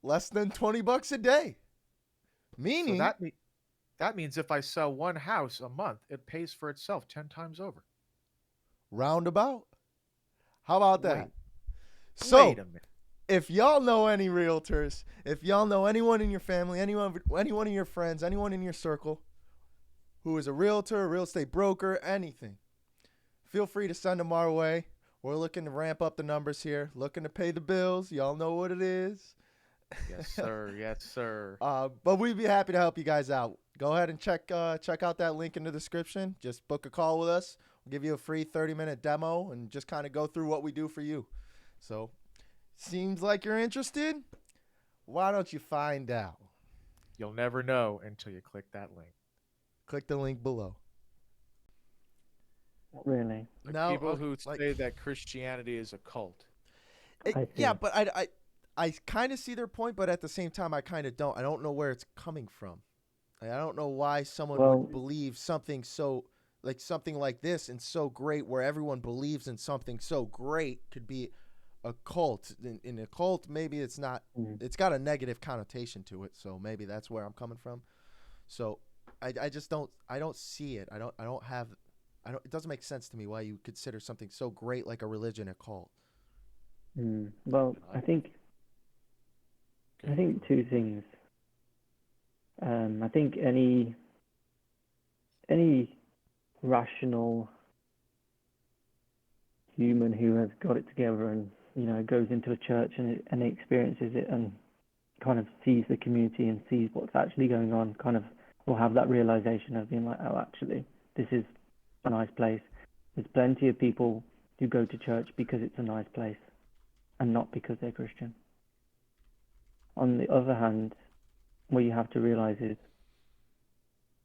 Less than $20 a day. Meaning so that means if I sell one house a month, it pays for itself 10 times over. Roundabout. How about that? Wait So, a minute. If y'all know any realtors, if y'all know anyone in your family, anyone of your friends, anyone in your circle who is a realtor, a real estate broker, anything, feel free to send them our way. We're looking to ramp up the numbers here, looking to pay the bills. Y'all know what it is. Yes, sir. Yes, sir. But we'd be happy to help you guys out. Go ahead and check out that link in the description. Just book a call with us. We'll give you a free 30-minute demo and just kind of go through what we do for you. So, seems like you're interested? Why don't you find out? You'll never know until you click that link. Click the link below. Really. Like Now, people who like, say that Christianity is a cult. I yeah, see. but I kind of see their point, but at the same time, I kind of don't. I don't know where it's coming from. Like, I don't know why someone Well, would believe something so like something like this and so great, where everyone believes in something so great, could be a cult. In a cult, maybe it's not. mm, It's got a negative connotation to it, so maybe that's where I'm coming from. So I just don't. I don't see it. I don't have. I don't. It doesn't make sense to me why you consider something so great like a religion a cult. well, I- I think two things. I think any rational human who has got it together and goes into a church and experiences it and kind of sees the community and sees what's actually going on, kind of will have that realization of being like, oh, actually, this is a nice place. There's plenty of people who go to church because it's a nice place and not because they're Christian. On the other hand, what you have to realize is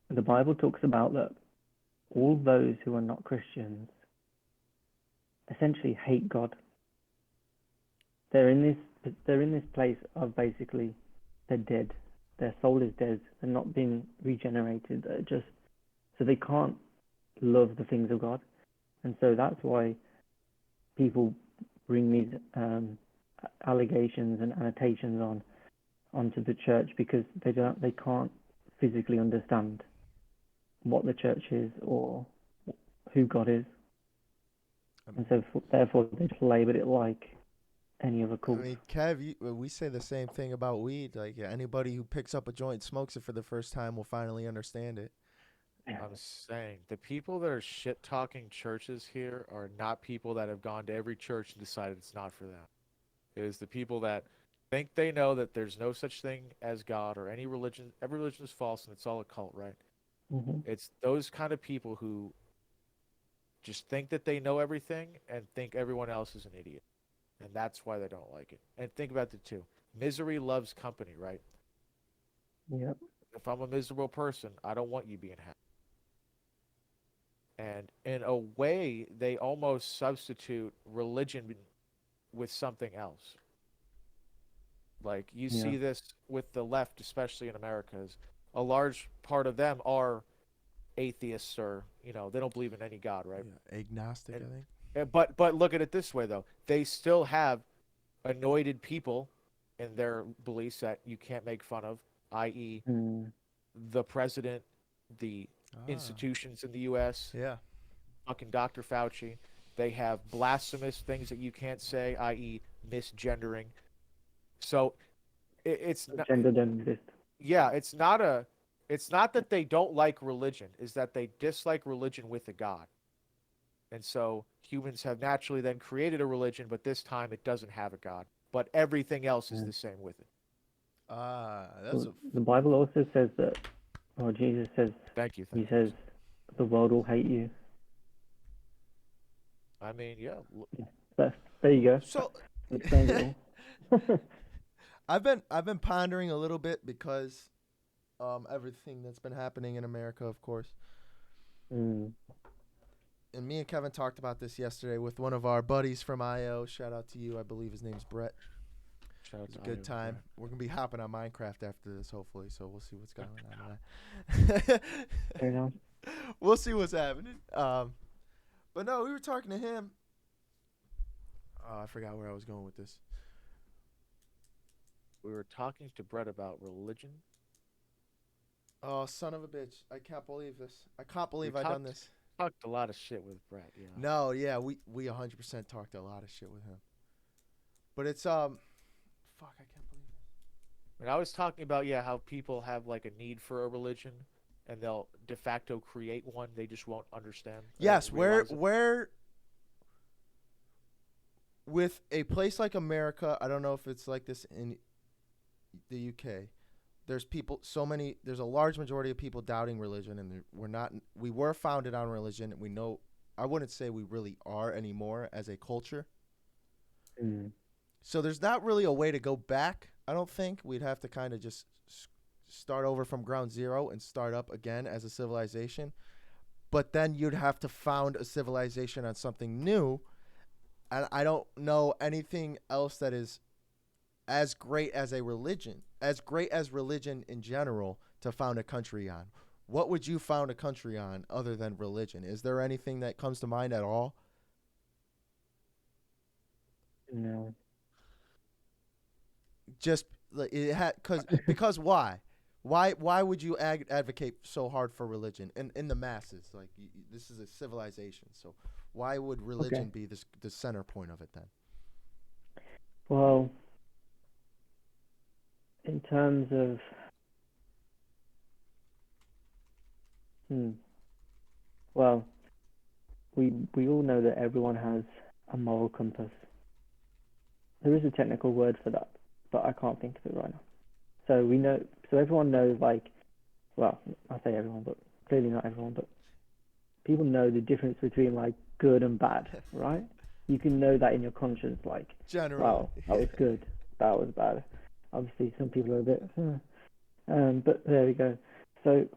the Bible talks about that all those who are not Christians essentially hate God. They're in this place of basically they're dead. Their soul is dead. They're not being regenerated. They're just so they can't love the things of God, and so that's why people bring these allegations and annotations onto the church because they can't physically understand what the church is or who God is, and so therefore they just label it like any other I cult. mean, Kev, we say the same thing about weed. Like anybody who picks up a joint, and smokes it for the first time, will finally understand it. I'm saying the people that are shit talking churches here are not people that have gone to every church and decided it's not for them. It is the people that think they know that there's no such thing as God or any religion. Every religion is false and it's all a cult, right? Mm-hmm. It's those kind of people who just think that they know everything and think everyone else is an idiot. And that's why they don't like it. And think about the two. Misery loves company, right? Yep. If I'm a miserable person, I don't want you being happy. And in a way, they almost substitute religion with something else. Like you Yeah. see this with the left, especially in America, is a large part of them are atheists or they don't believe in any God, right? Yeah, agnostic, And I think. but look at it this way though, they still have anointed people in their beliefs that you can't make fun of, i.e., Mm. the president, the Ah, institutions in the U.S., yeah. fucking Dr. Fauci. They have blasphemous things that you can't say, i.e., misgendering. So it's not, Gender don't exist. yeah, it's not that they don't like religion, is that they dislike religion with a God. And so humans have naturally then created a religion, but this time it doesn't have a God. But everything else is Yeah. the same with it. Ah, that's Well, a. the Bible also says that, or Jesus says, Thank you. he Thank you. says, the world will hate you. I mean, yeah. That's, there you go. So, That explains it all. I've been pondering a little bit because everything that's been happening in America, of course. Mm. And me and Kevin talked about this yesterday with one of our buddies from IO. Shout out to you. I believe his name's Brett. Shout out It was a to good Iowa, time. Brett. We're gonna be hopping on Minecraft after this, hopefully. So we'll see what's going on. Fair enough. We'll see what's happening. But no, we were talking to him. Oh, I forgot where I was going with this. We were talking to Brett about religion. Oh, son of a bitch! I can't believe this. I can't believe We I done talked- this. Talked a lot of shit with Brett. Yeah. No, yeah, we 100% talked a lot of shit with him. But it's fuck, I can't believe it. And I was talking about how people have like a need for a religion, and they'll de facto create one. They just won't understand. They Yes, won't where realize it. where with a place like America, I don't know if it's like this in the UK. There's people so many there's a large majority of people doubting religion, and we were founded on religion. We know I wouldn't say we really are anymore as a culture. Mm. So there's not really a way to go back. I don't think we'd have to kind of just start over from ground zero and start up again as a civilization. But then you'd have to found a civilization on something new. And I don't know anything else that is as great as a religion, as great as religion in general to found a country on. What would you found a country on other than religion? Is there anything that comes to mind at all? No. Just like it had because why? Why would you advocate so hard for religion in the masses? Like this is a civilization, so why would religion be the center point of it then? Well, in terms of, well, we all know that everyone has a moral compass. There is a technical word for that, but I can't think of it right now. So we know, so everyone knows, like, well, I say everyone, but clearly not everyone, but people know the difference between like good and bad, right? You can know that in your conscience, like, Generally. wow, that was good, that was bad. Obviously, some people are a bit, but there we go. So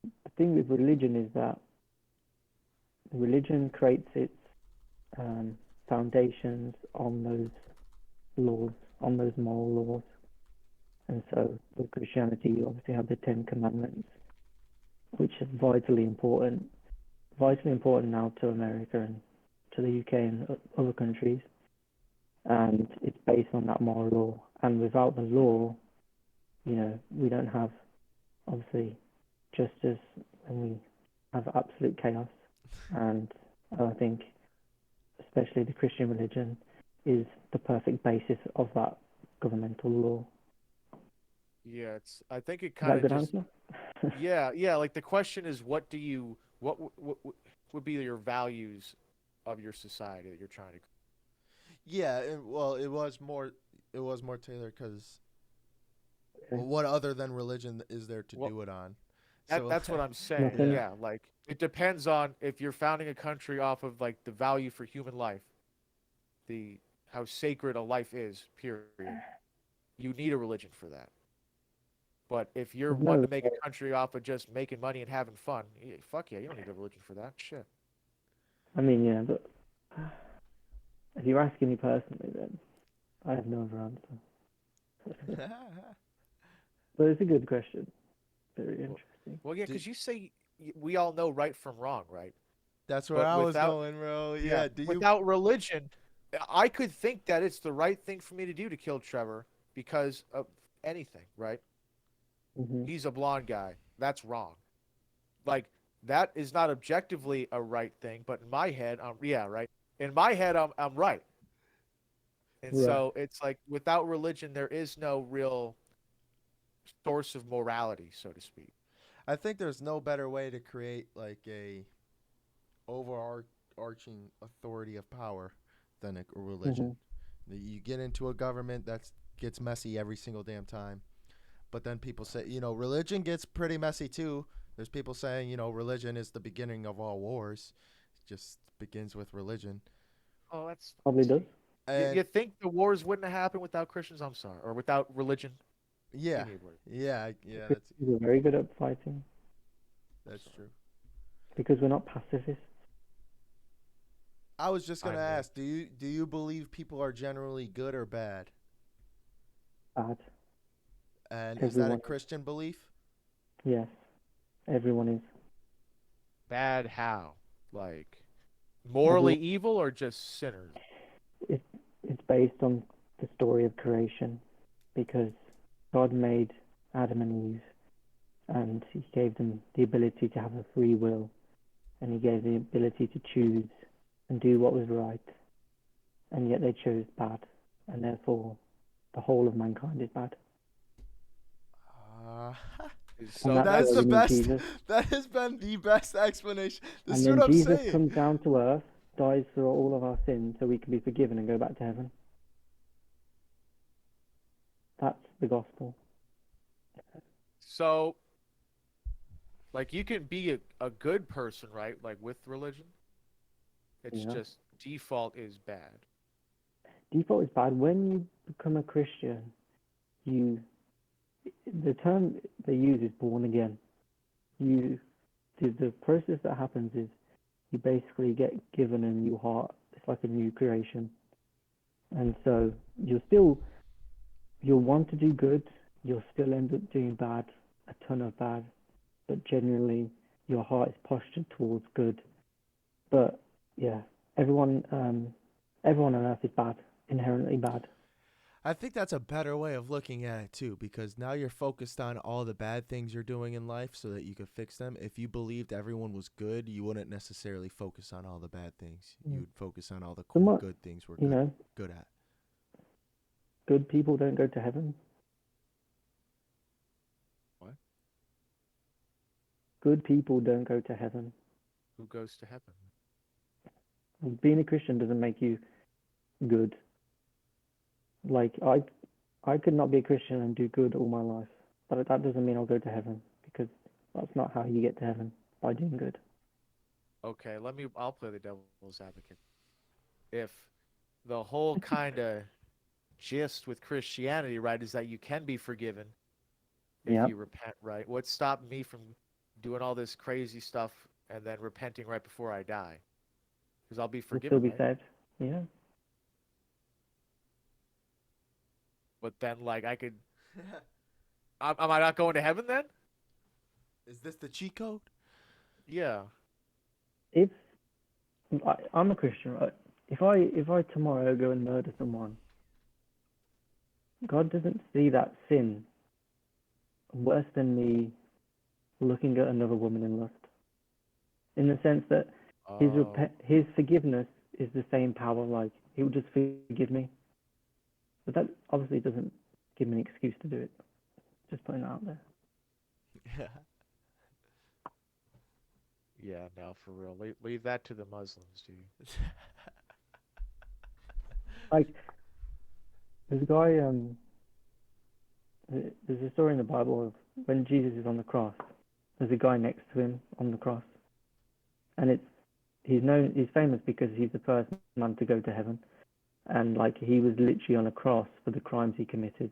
the thing with religion is that religion creates its foundations on those laws, on those moral laws. And so with Christianity, you obviously have the Ten Commandments, which is vitally important now to America and to the UK and other countries. And it's based on that moral law. And without the law, we don't have, obviously, justice, and we have absolute chaos. And I think, especially the Christian religion, is the perfect basis of that governmental law. Yeah, I think it Is that kind a of good just. answer? Yeah. Like the question is, what would be your values of your society that you're trying to. Yeah, well, it was more tailored because Okay. what other than religion is there to Well, do it on? that's what I'm saying. Nothing. Yeah, like it depends on if you're founding a country off of like the value for human life, the how sacred a life is. Period. You need a religion for that. But if you're There's wanting no, to make a country off of just making money and having fun, fuck yeah, you don't need a religion for that. Shit. I mean, yeah, but if you're asking me personally, then I have no other answer. But it's a good question. Very interesting. Well, yeah, Do- because you say we all know right from wrong, right? That's where But I was without going, bro. yeah, Yeah. Do you? without religion, I could think that it's the right thing for me to do to kill Trevor because of anything, right? Hmm. He's a blonde guy. That's wrong. Like that is not objectively a right thing, but in my head, yeah, right. In my head, I'm right. And Right. so it's like without religion, there is no real source of morality, so to speak. I think there's no better way to create like a overarching authority of power than a religion. Hmm. You get into a government that gets messy every single damn time. But then people say, religion gets pretty messy too. There's people saying, religion is the beginning of all wars. It just begins with religion. Oh, that's Probably does. And you think the wars wouldn't have happened without Christians? I'm sorry, or without religion? yeah, Give me a word. yeah, Christians are very good at fighting that's true. because we're not pacifists. I was just I gonna know. ask, do you believe people are generally good or bad? Bad. And is that a Everyone. Christian belief? Yes. Everyone is. Bad how? Like Everyone. morally evil or just sinners? It, it's based on the story of creation because God made Adam and Eve and he gave them the ability to have a free will and he gave the ability to choose and do what was right, and yet they chose bad, and therefore the whole of mankind is bad. Uh, And So that's that's where the we need best. Jesus. That has been the best explanation. This And is what then I'm Jesus saying. comes down to earth, dies for all of our sins so we can be forgiven and go back to heaven. That's the gospel. so like you can be a good person, right? Like with religion. It's Yeah. just default is bad. Default is bad. When you become a Christian, you the term they use is born again. You the process that happens is you basically get given a new heart. It's like a new creation, and so you'll want to do good. You'll still end up doing bad, a ton of bad, but generally your heart is postured towards good. But yeah, everyone on earth is bad, inherently bad. I think that's a better way of looking at it too, because now you're focused on all the bad things you're doing in life so that you could fix them. If you believed everyone was good, you wouldn't necessarily focus on all the bad things. Mm. You'd focus on all the So cool, much, good things we're you good know, good at. good people don't go to heaven. What? Good people don't go to heaven. Who goes to heaven? Being a Christian doesn't make you good. Like I could not be a Christian and do good all my life, but that doesn't mean I'll go to heaven because that's not how you get to heaven, by doing good. Okay, I'll play the devil's advocate. If the whole kind of gist with Christianity, right, is that you can be forgiven if Yep. you repent, right? What stopped me from doing all this crazy stuff and then repenting right before I die? Because I'll be You'll forgiven, still be right? saved. Yeah. But then, like, am I not going to heaven then? Is this the cheat code? Yeah. If I'm a Christian, right? If I tomorrow go and murder someone, God doesn't see that sin worse than me looking at another woman in lust. In the sense that Oh, his forgiveness is the same power. Like he will just forgive me, but that obviously doesn't give me an excuse to do it. Just putting that out there. yeah, no, for real. Leave that to the Muslims, dude. Like there's a guy. There's a story in the Bible of when Jesus is on the cross. There's a guy next to him on the cross, and he's famous because he's the first man to go to heaven, and like he was literally on a cross for the crimes he committed.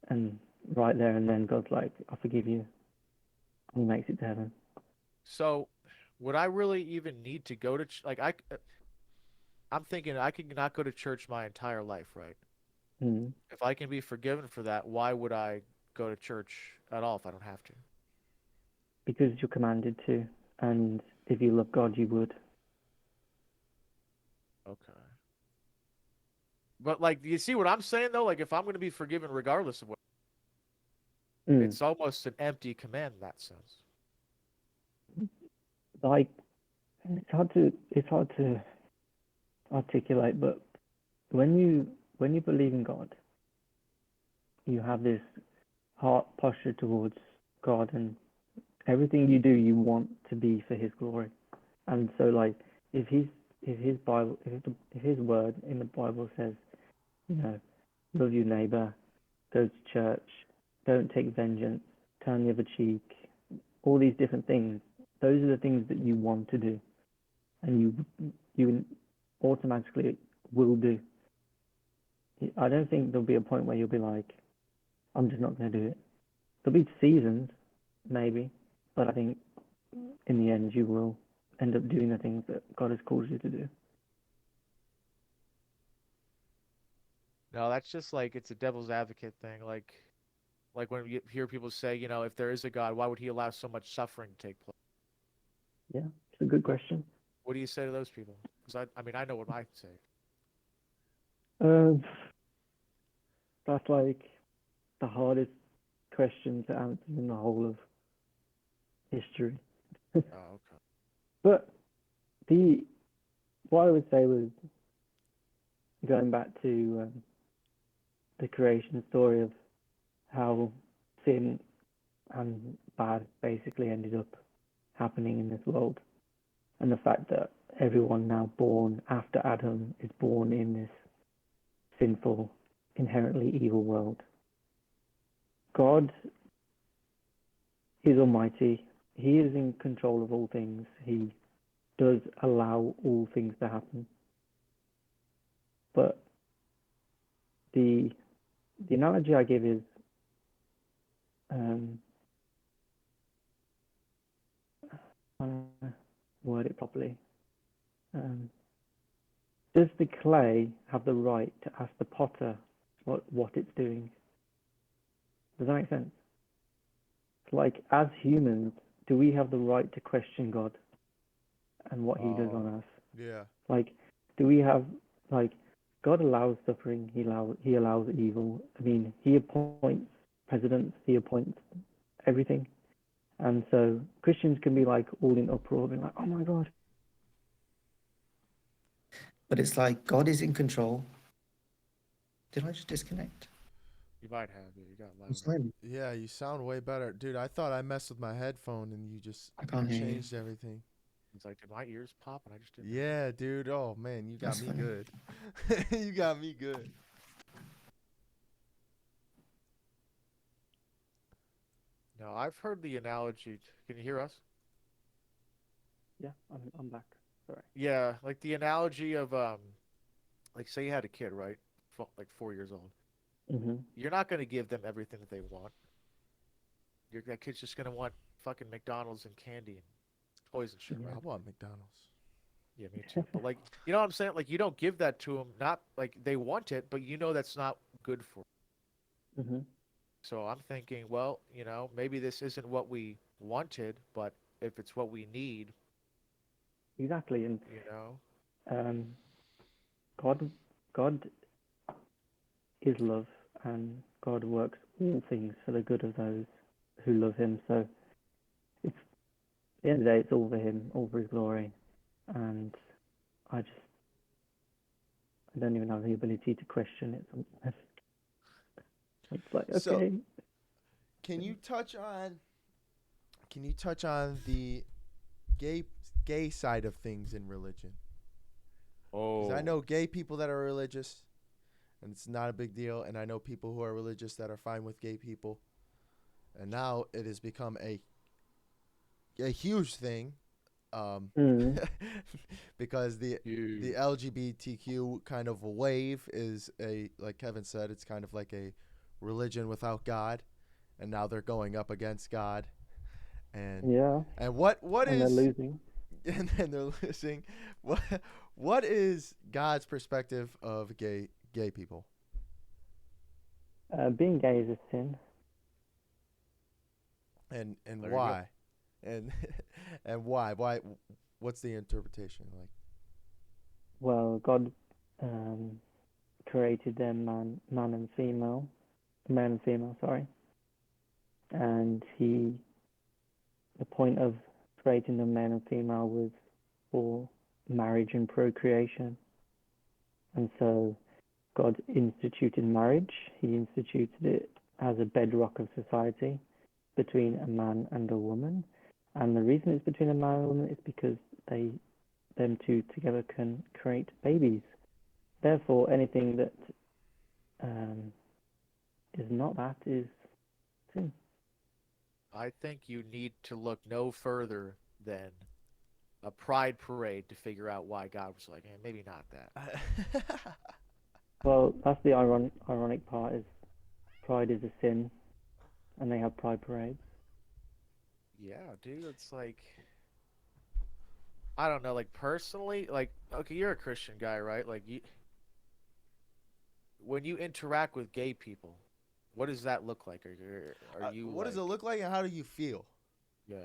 And right there and then, God's like, "I forgive you," and he makes it to heaven. So, would I really even need to go to I'm thinking I could not go to church my entire life, right? Mm. If I can be forgiven for that, why would I go to church at all if I don't have to? Because you're commanded to, and if you love God, you would. Okay. But like, do you see what I'm saying though? Like, if I'm going to be forgiven regardless of what, Mm. it's almost an empty command in that sense. Like it's hard to articulate, but when you believe in God, you have this heart posture towards God, and everything you do, you want to be for His glory. And so, like, if His Bible, if His word in the Bible says, you know, love your neighbor, go to church, don't take vengeance, turn the other cheek, all these different things, those are the things that you want to do, and you automatically will do. I don't think there'll be a point where you'll be like, I'm just not going to do it. There'll be seasons, maybe, but I think in the end you will end up doing the things that God has called you to do. No, that's just like it's a devil's advocate thing. Like when you hear people say, if there is a God, why would he allow so much suffering to take place? Yeah, it's a good question. What do you say to those people? Because I mean, I know what I say. Um, that's like the hardest question to answer in the whole of history. Oh, okay. But the what I would say was going back to the creation story of how sin and bad basically ended up happening in this world, and the fact that everyone now born after Adam is born in this sinful, inherently evil world. God is almighty. He is in control of all things. He does allow all things to happen. But the analogy I give is um, trying to word it properly. Um, does the clay have the right to ask the potter what it's doing? Does that make sense? Like, as humans, do we have the right to question God and what He does on Oh, us? Yeah. Like, do we have like God allows suffering, He allows evil. I mean, He appoints presidents, He appoints everything. And so Christians can be like all in uproar, being like, "Oh my God." But it's like God is in control. Did I just disconnect? you might have. Yeah, you got I'm loud. silent. Yeah, you sound way better. Dude, I thought I messed with my headphone and you just I can't hear you. changed everything. It's like, did my ears pop? And I just didn't know. Yeah, dude. Oh, man, you got That's me funny. good. You got me good. No, I've heard the analogy. Can you hear us? Yeah, I'm back. Sorry. Yeah, like the analogy of like say you had a kid, right? Like 4 years old. Mm-hmm. You're not gonna give them everything that they want. That kid's just gonna want fucking McDonald's and candy and toys and shit, Yeah. right? I want McDonald's. Yeah, me too. But like, you know what I'm saying? Like, you don't give that to them. Not like they want it, but you know that's not good for 'em. Mm-hmm. So I'm thinking, well, maybe this isn't what we wanted, but if it's what we need, Exactly. And you know, um, God is love, and God works all things for the good of those who love Him. So it's at the end of the day, it's all for Him, all for His glory. And I don't even have the ability to question it sometimes. It's like, So, okay, can you touch on the gay gay side of things in religion? Because I oh, know gay people that are religious, and it's not a big deal. And I know people who are religious that are fine with gay people. And now it has become a huge thing, mm, because the huge. LGBTQ kind of wave is like Kevin said, it's kind of like a religion without God, and now they're going up against God, and yeah, what and they're is losing. and then they're losing. What what is God's perspective of gay people? Being gay is a sin. And There you go. why? And and why what's the interpretation like? Well, God um, created them man and female, male and female, sorry. And the point of creating them male and female was for marriage and procreation. And so God instituted marriage. He instituted it as a bedrock of society between a man and a woman. And the reason it's between a man and a woman is because them two together can create babies. Therefore, anything that um, is not that is sin. I think you need to look no further than a pride parade to figure out why God was like, maybe not that. Well, that's the ironic part is pride is a sin, and they have pride parades. Yeah, dude, it's like, I don't know, like personally, like, okay, you're a Christian guy, right? Like, when you interact with gay people, what does that look like? Are you What does like, it look like, and how do you feel? yeah,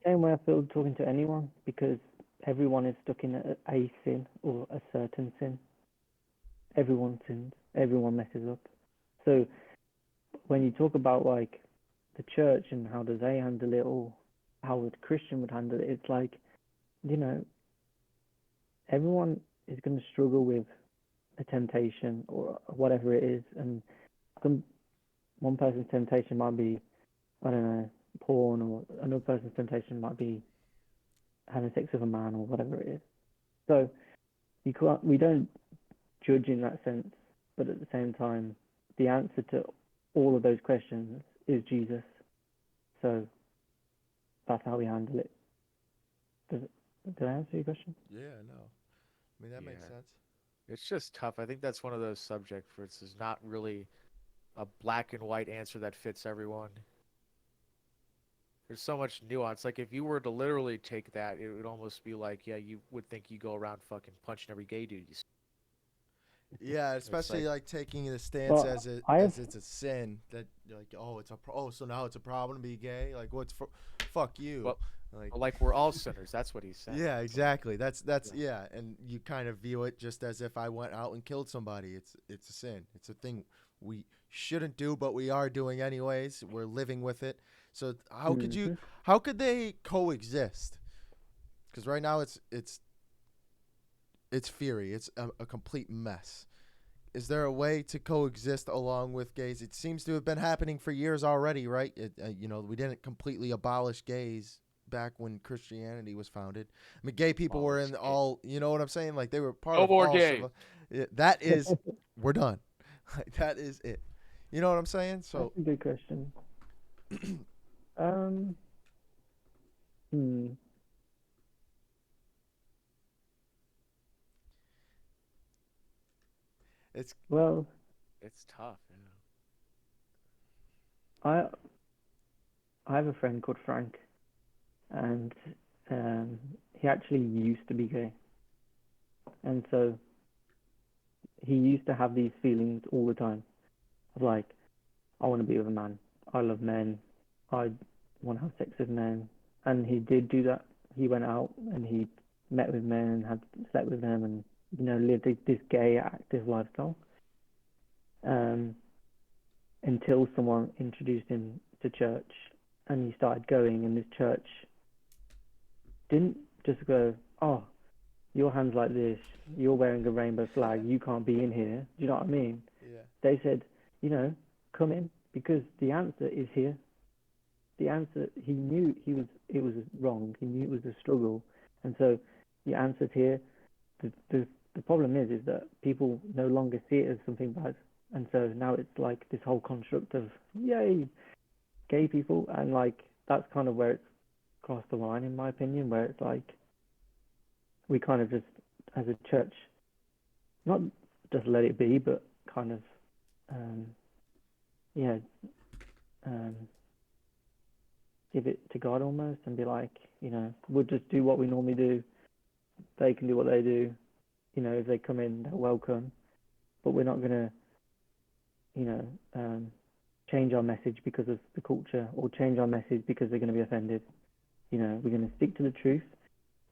Same way I feel talking to anyone because everyone is stuck in a sin or a certain sin. Everyone sins. Everyone messes up. So when you talk about like the church and how do they handle it or how a Christian would handle it, it's like, you know, everyone is going to struggle with a temptation or whatever it is, and some one person's temptation might be, I don't know, porn, or another person's temptation might be having sex with a man or whatever it is. So we don't judge in that sense, but at the same time, the answer to all of those questions is Jesus. So that's how we handle it. Did I answer your question? Yeah, no. I mean, that makes yeah. sense. It's just tough. I think that's one of those subjects where it's just not really a black and white answer that fits everyone. There's so much nuance. Like if you were to literally take that, it would almost be like, yeah, you would think you go around fucking punching every gay dude you see. Yeah, It's especially like, like taking the stance Well, as it I have as it's a sin that you're like, oh, so now it's a problem to be gay. Like, what's for? Fuck you. well, Like, like we're all sinners. That's what he's saying. yeah, It's like, exactly. That's yeah. yeah, and you kind of view it just as if I went out and killed somebody. It's a sin. It's a thing we shouldn't do, but we are doing anyways. We're living with it. So mhm. how could they coexist? Because right now it's fury. It's a complete mess. Is there a way to coexist along with gays? It seems to have been happening for years already, right? We didn't completely abolish gays back when Christianity was founded. I mean, gay people were Flawless in gay. all, you know what I'm saying? Like they were part No of more all gay. civil. That is, we're done. Like that is it. You know what I'm saying? So That's a good question. Um, hmm. it's Well, It's tough. Yeah. I I have a friend called Frank, and um, he actually used to be gay, and so he used to have these feelings all the time of like, I want to be with a man. I love men. I want to have sex with men. And he did do that. He went out and he met with men and had slept with them and lived this gay active lifestyle. Um, until someone introduced him to church and he started going and this church didn't just go, oh, your hand's like this, you're wearing a rainbow flag, you can't be in here. Do you know what I mean? yeah, They said, come in because the answer is here. The answer, he knew it was wrong. He knew it was a struggle, and so the answer's here. The problem is that people no longer see it as something bad, and so now it's like this whole construct of yay, gay people, and like that's kind of where it's crossed the line, in my opinion, where it's like we kind of just as a church not just let it be, but kind of um, yeah um, give it to God almost and be like, we'll just do what we normally do. They can do what they do. If they come in, they're welcome. But we're not gonna, you know, um, change our message because of the culture or change our message because they're going to be offended. We're going to stick to the truth.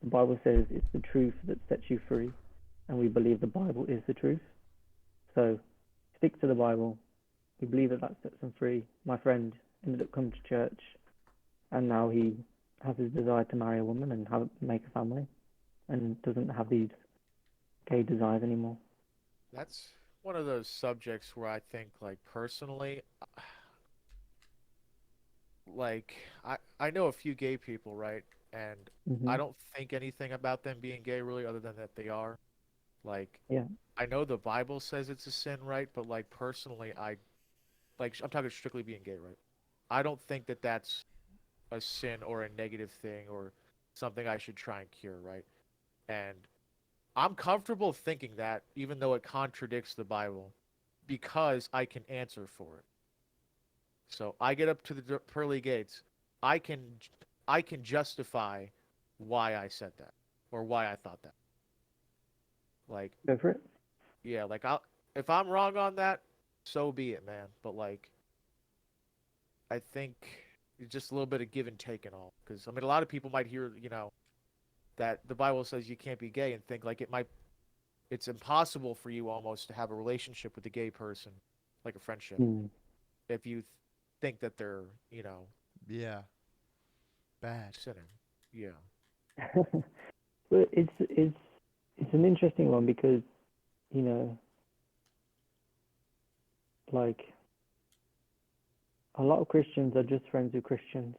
The Bible says it's the truth that sets you free, and we believe the Bible is the truth. So stick to the Bible. We believe that sets them free. My friend ended up coming to church, and now he has his desire to marry a woman and make a family, and doesn't have these gay desires anymore. That's one of those subjects where I think, like, personally, like, I know a few gay people, right? And I Hmm. don't think anything about them being gay really, other than that they are. Like, Yeah. I know the Bible says it's a sin, right? But like personally, I'm talking strictly being gay, right? I don't think that that's a sin or a negative thing or something I should try and cure, right? And I'm comfortable thinking that, even though it contradicts the Bible, because I can answer for it. So I get up to the pearly gates. I can I can justify why I said that or why I thought that. Like, Go for it. yeah, like I if I'm wrong on that, so be it, man. But like I think it's just a little bit of give and take and all. Because I mean, a lot of people might hear, that the Bible says you can't be gay and think like it's impossible for you almost to have a relationship with a gay person, like a friendship, Hmm. if you think that they're, yeah, bad. sinning. Yeah. But it's an interesting one because you know, like a lot of Christians are just friends with Christians,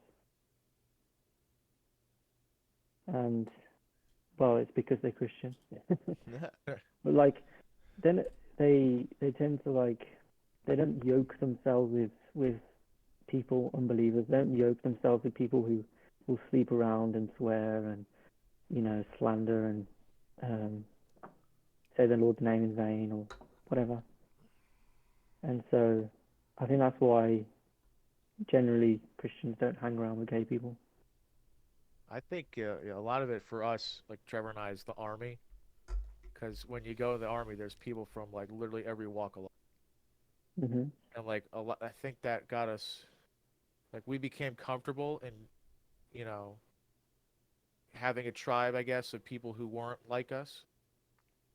and well, it's because they're Christian. But like, then they tend to like they don't yoke themselves with people unbelievers. They don't yoke themselves with people who will sleep around and swear and slander and um, say the Lord's name in vain or whatever. And so I think that's why generally Christians don't hang around with gay people. I think a lot of it for us, like Trevor and I, is the army. Because when you go to the army, there's people from like literally every walk of life, Hmm. and like a lot. I think that got us, like, we became comfortable in, you know, having a tribe, I guess, of people who weren't like us.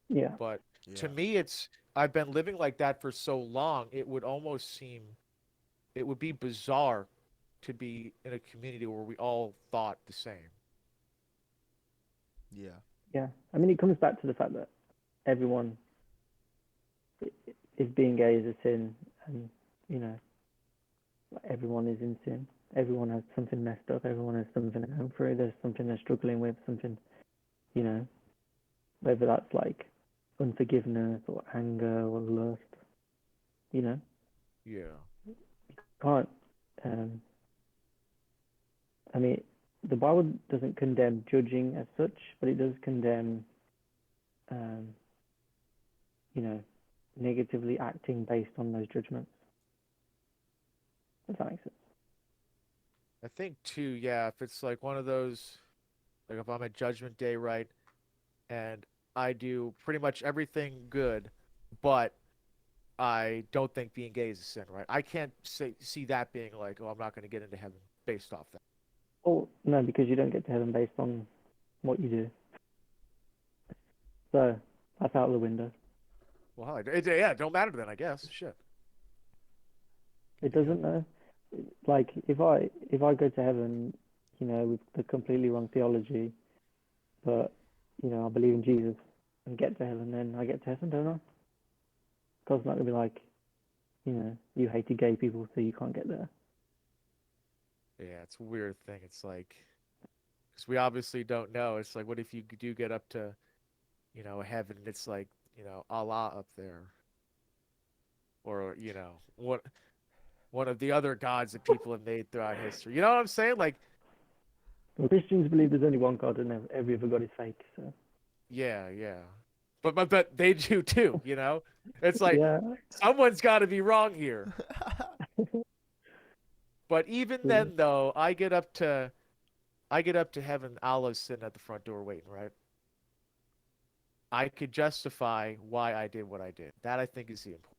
Yeah. But Yeah. to me, I've been living like that for so long. It would almost seem, it would be bizarre to be in a community where we all thought the same. Yeah. Yeah. I mean, it comes back to the fact that everyone is being gay is a sin, and you know, like, everyone is in sin. Everyone has something messed up. Everyone has something to go through. There's something they're struggling with. Something, you know, whether that's like unforgiveness or anger or lust. You know, Yeah. can't. Um, I mean, the Bible doesn't condemn judging as such, but it does condemn, um, you know, negatively acting based on those judgments. Does that make sense? I think too, yeah, if it's like one of those, like if I'm at Judgment Day, right, and I do pretty much everything good, but I don't think being gay is a sin, right? I can't see that being like, oh, I'm not going to get into heaven based off that. Oh no, because you don't get to heaven based on what you do. So that's out of the window. Well, yeah, it don't matter then, I guess. Shit. It doesn't know. Like if I go to heaven, you know, with the completely wrong theology, but you know I believe in Jesus and get to heaven, then I get to heaven, don't I? God's not gonna be like, you know, you hated gay people, so you can't get there. Yeah, it's a weird thing. It's like, because we obviously don't know. It's like, what if you do get up to, heaven and it's like, Allah up there, or what one of the other gods that people have made throughout history. You know what I'm saying? Like, Well, Christians believe there's only one God and every other God is fake. So yeah, yeah. But they do too, you know? It's like yeah, someone's got to be wrong here. But even yeah. then though, I get up to heaven, Allah's sitting at the front door waiting, right? I could justify why I did what I did. That I think is the important.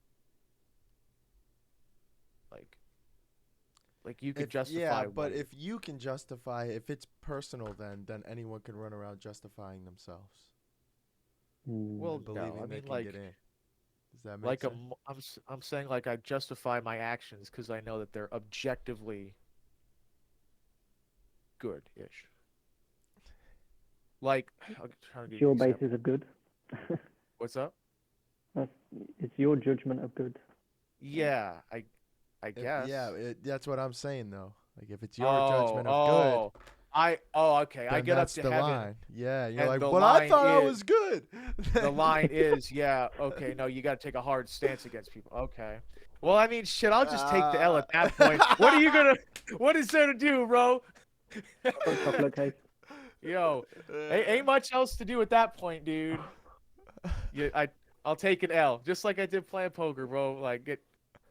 Like you could Yeah, justify but why. if you can justify, if it's personal, then anyone can run around justifying themselves Mm. Well, and no. I believing they mean, can like get in. Does that make like sense? I'm saying like I justify my actions because I know that they're objectively good-ish. Like, I'm trying to It's give you your an example. basis of good. What's up? That's, it's your judgment of good. Yeah, I guess. That's what I'm saying though. Like if it's your Oh, judgment of good, oh, okay. I then get up that's to the heaven, line. Yeah, you're and like, the but I line thought I is was good. yeah, okay. No, you got to take a hard stance against people. Okay. Well, I mean, shit. I'll just take the L Uh, at that point. What are you gonna? What is there to do, bro? I've got chocolate cake. Yo, ain't much else to do at that point, dude. Yeah, I'll take an L, just like I did playing poker, bro. Like get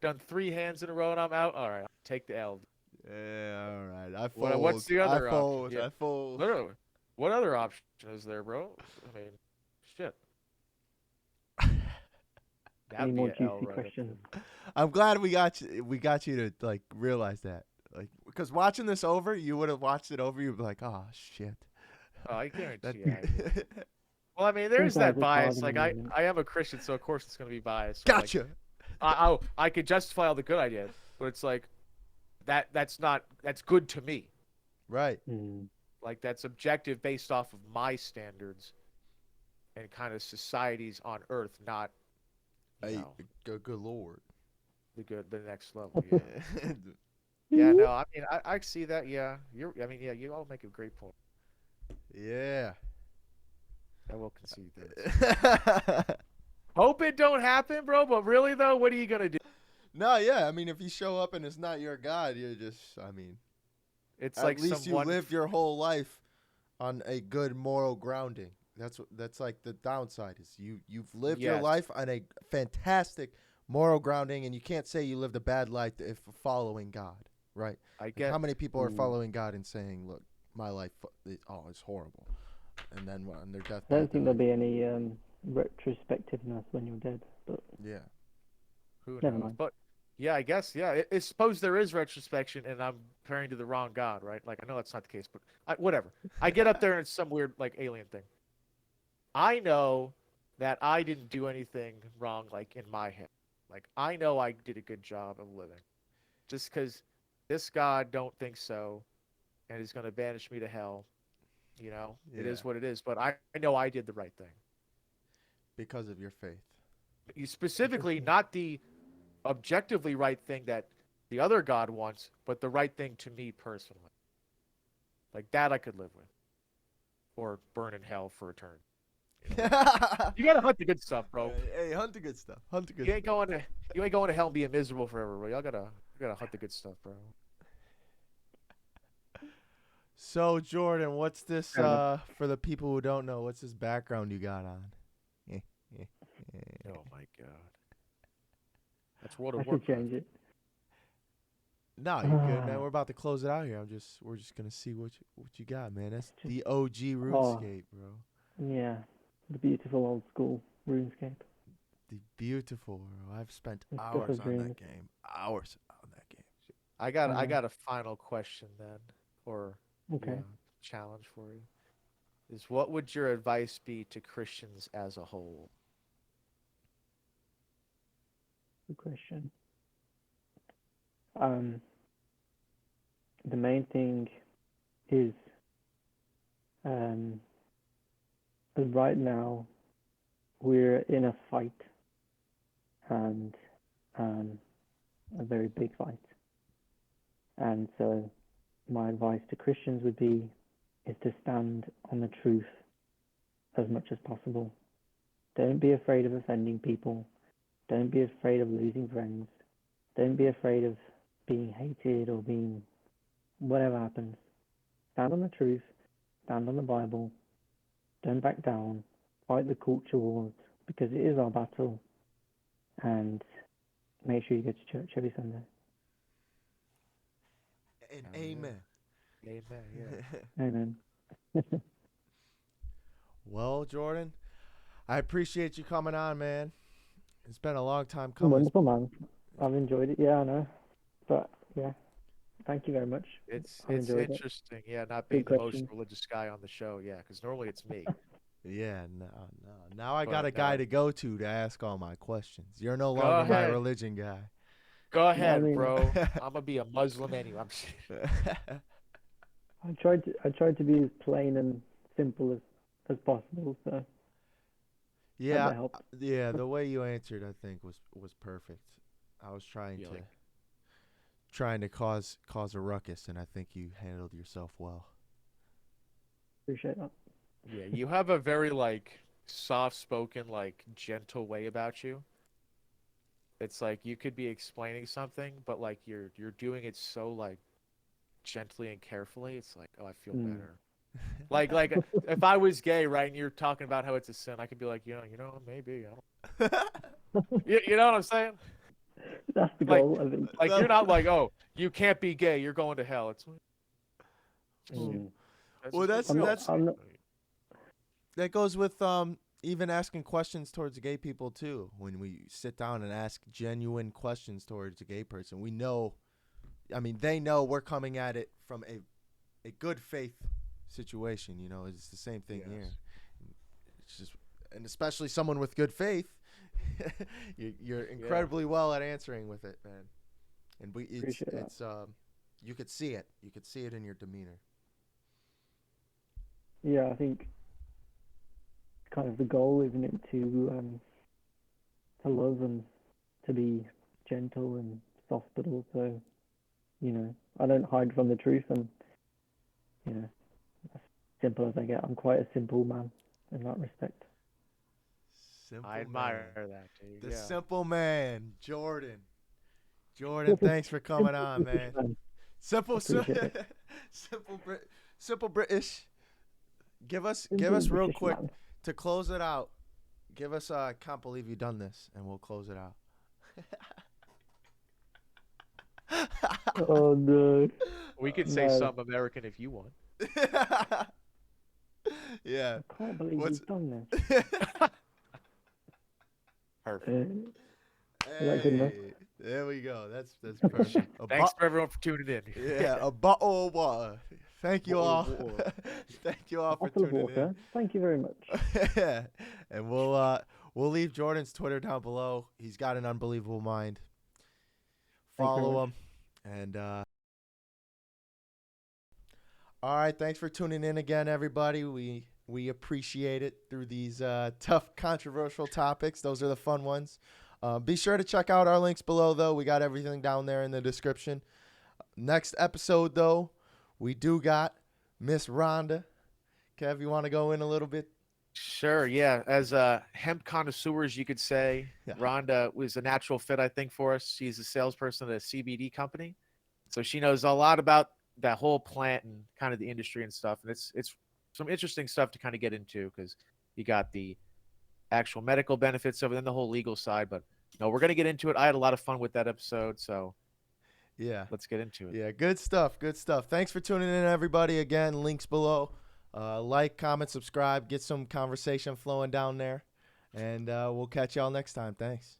done 3 hands in a row and I'm out. All right, I'll take the L. Yeah, all right. I What's fold. the I other option? fold. Yeah, I fold. literally. What other option is there, bro? I mean, shit. Any That'd be more an L juicy right up questions? there. I'm glad we got you. We got you to like realize that, like, because watching this over, you would have watched it over. You'd be like, oh shit. Oh, I That. guarantee I would. Well, I mean, there's Sometimes that it's hard bias. in the Like I, moment. I am a Christian, so of course it's gonna be biased. So like, Gotcha. I could justify all the good I did, but it's like that's good to me. Right. Mm. Like that's objective based off of my standards and kind of societies on Earth, not Hey, good lord. the next level. Yeah. Yeah. Yeah. No, I mean, I see that. Yeah. I mean, yeah. You all make a great point. Yeah. I will concede that. Hope it don't happen, bro. But really though, what are you gonna do? No, yeah. I mean, if you show up and it's not your God, you're just. I mean, It's at like least you someone. lived your whole life on a good moral grounding. That's like the downside is you've lived your Yes. life on a fantastic moral grounding, and you can't say you lived a bad life if following God, right? I Like, get how many people are Mm. following God and saying, "Look, my life, it's horrible," and then on their I deathbed, don't think they're there'll like, be any retrospectiveness when you're dead, but "Yeah, who never knows. mind. But yeah, I guess It's suppose there is retrospection, and I'm praying to the wrong God, right? Like I know that's not the case, but whatever. I get up there and it's some weird like alien thing. I know that I didn't do anything wrong, like in my head. Like I know I did a good job of living. Just because this God don't think so, and is going to banish me to hell, it yeah," is what it is. But I know I did the right thing. because of your faith. You specifically Interesting. not the objectively right thing that the other God wants, but the right thing to me personally. Like that I could live with, or burn in hell for eternity. You gotta hunt the good stuff, bro. Hey, hunt the good stuff. Hunt the good You ain't going to hell and being miserable forever, bro. You gotta hunt the good stuff, bro. So, Jordan, what's this, Fair enough. for the people who don't know, what's this background you got on? Oh my god, that's World I of should Warcraft. change it. No, you're good, man. We're about to close it out here. We're just gonna see what you got, man. That's the OG RuneScape, bro. Yeah, the beautiful old school RuneScape. The beautiful, bro. I've spent It's stuff hours of on that dreams. game. Hours on that game. I got Yeah. a final question then, or Okay. yeah, challenge for you. Is what would your advice be to Christians as a whole? Good question. The main thing is, right now we're in a fight, and a very big fight. And so my advice to Christians would be is to stand on the truth as much as possible. Don't be afraid of offending people. Don't be afraid of losing friends. Don't be afraid of being hated or being whatever happens. Stand on the truth. Stand on the Bible. Don't back down. Fight the culture wars because it is our battle. And make sure you go to church every Sunday. And Hell yeah. amen. Amen. Yeah. Amen. Well, Jordan, I appreciate you coming on, man. It's been a long time coming. Wonderful, man. I've enjoyed it. Yeah, I know. But yeah, thank you very much. It's I enjoyed it. interesting, yeah, not being Good the most questions. religious guy on the show, yeah, because normally it's me. Yeah, no. Now I But, got a guy no. to go to ask all my questions. You're no Go longer my ahead. religion guy. Go ahead, mean- bro. I'm gonna be a Muslim anyway. I tried to be as plain and simple as possible. So hope Yeah, that helped. yeah. The way you answered, I think, was perfect. I was trying Yeah, to like- cause a ruckus, and I think you handled yourself well. Appreciate that. Yeah, you have a very like soft-spoken, like gentle way about you. It's like you could be explaining something, but like you're doing it so like gently and carefully. It's like, oh, I feel Mm. better. Like if I was gay, right, and you're talking about how it's a sin, I could be like, maybe. I don't... you know what I'm saying? That's the Like- goal, I think. Like you're not like, oh, you can't be gay, you're going to hell. It's Mm. Well, just- I'm not- That goes with even asking questions towards gay people too. When we sit down and ask genuine questions towards a gay person, we know, I mean, they know we're coming at it from a good faith situation. You know, it's the same thing Yes. here. It's just, and especially someone with good faith, you're incredibly well at answering with it, man. And Appreciate that. it's you could see it. You could see it in your demeanor. Yeah, I think kind of the goal, isn't it, to love and to be gentle and soft, but also, I don't hide from the truth, and as simple as I get. I'm quite a simple man in that respect. Simple I admire man. that, dude. The Yeah. simple man, Jordan. Jordan, thanks for coming on, man. Simple, Appreciate simple British. Give us Simple real British quick man. to close it out. Give us I can't believe you done this, and we'll close it out. Oh no. We could say No. some American if you want. Yeah. I can't believe What's- you've done this. Perfect. Is that good enough? Hey, there we go. That's perfect. Thanks for everyone for tuning in. Yeah, a bottle of water. Thank you Bottle all. of water. Thank you all for Bottle of tuning water. Thank you very much. in. And we'll leave Jordan's Twitter down below. He's got an unbelievable mind. Thank you very Follow much. him. And all right, thanks for tuning in again, everybody. We appreciate it through these tough, controversial topics. Those are the fun ones. Be sure to check out our links below, though. We got everything down there in the description. Next episode, though, we do got Miss Rhonda. Kev, you want to go in a little bit? Sure, yeah. As hemp connoisseurs, you could say, Yeah. Rhonda was a natural fit, I think, for us. She's a salesperson at a CBD company, so she knows a lot about that whole plant and kind of the industry and stuff. And it's some interesting stuff to kind of get into because you got the actual medical benefits of it and the whole legal side. But no, we're gonna get into it. I had a lot of fun with that episode, so Yeah. let's get into it. Yeah, good stuff. Good stuff. Thanks for tuning in, everybody. Again, links below. Like, comment, subscribe, get some conversation flowing down there. And we'll catch y'all next time. Thanks.